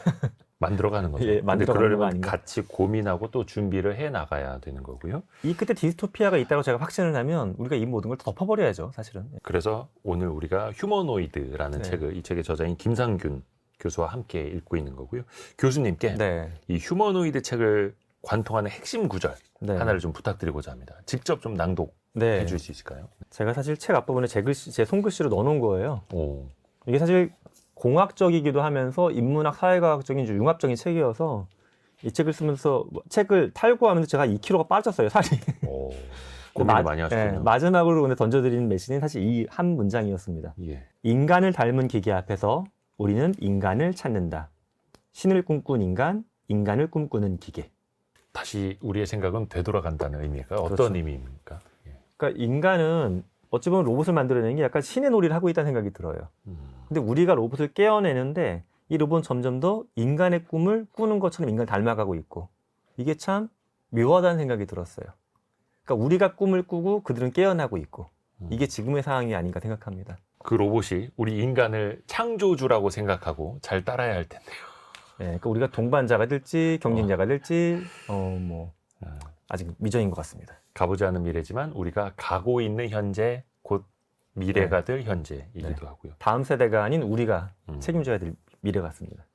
만들어가는 거죠. 예, 만들어가는 거 그러려면 아닌가. 같이 고민하고 또 준비를 해 나가야 되는 거고요. 이 끝에 디스토피아가 있다고 제가 확신을 하면 우리가 이 모든 걸 덮어버려야죠, 사실은. 그래서 오늘 우리가 휴머노이드라는 네. 책을 이 책의 저자인 김상균 교수와 함께 읽고 있는 거고요. 교수님께 네. 이 휴머노이드 책을 관통하는 핵심 구절 네. 하나를 좀 부탁드리고자 합니다. 직접 좀 낭독해 네. 줄 수 있을까요? 제가 사실 책 앞부분에 제 손글씨로 넣어놓은 거예요. 오. 이게 사실 공학적이기도 하면서 인문학, 사회과학적인 융합적인 책이어서 이 책을 쓰면서 책을 탈고하면서 제가 2kg가 빠졌어요, 살이. 오. 고민을 많이 하셨군요. 네, 마지막으로 근데 던져드리는 메시지는 사실 이 한 문장이었습니다. 예. 인간을 닮은 기계 앞에서 우리는 인간을 찾는다. 신을 꿈꾼 인간, 인간을 꿈꾸는 기계. 다시 우리의 생각은 되돌아간다는 의미일까요? 어떤 그렇죠. 의미입니까? 예. 그러니까 인간은 어찌 보면 로봇을 만들어내는 게 약간 신의 놀이를 하고 있다는 생각이 들어요. 근데 우리가 로봇을 깨어내는데 이 로봇은 점점 더 인간의 꿈을 꾸는 것처럼 인간을 닮아가고 있고 이게 참 묘하다는 생각이 들었어요. 그러니까 우리가 꿈을 꾸고 그들은 깨어나고 있고 이게 지금의 상황이 아닌가 생각합니다. 그 로봇이 우리 인간을 창조주라고 생각하고 잘 따라야 할 텐데요. 네, 그러니까 우리가 동반자가 될지 경쟁자가 될지 뭐 아직 미정인 것 같습니다. 가보지 않은 미래지만 우리가 가고 있는 현재 곧 미래가 될 현재이기도 하고요. 다음 세대가 아닌 우리가 책임져야 될 미래 같습니다.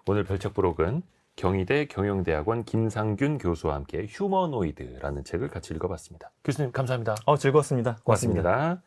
오늘 별책부록은 경희대 경영대학원 김상균 교수와 함께 휴머노이드라는 책을 같이 읽어봤습니다. 교수님 감사합니다. 즐거웠습니다. 고맙습니다. 고맙습니다.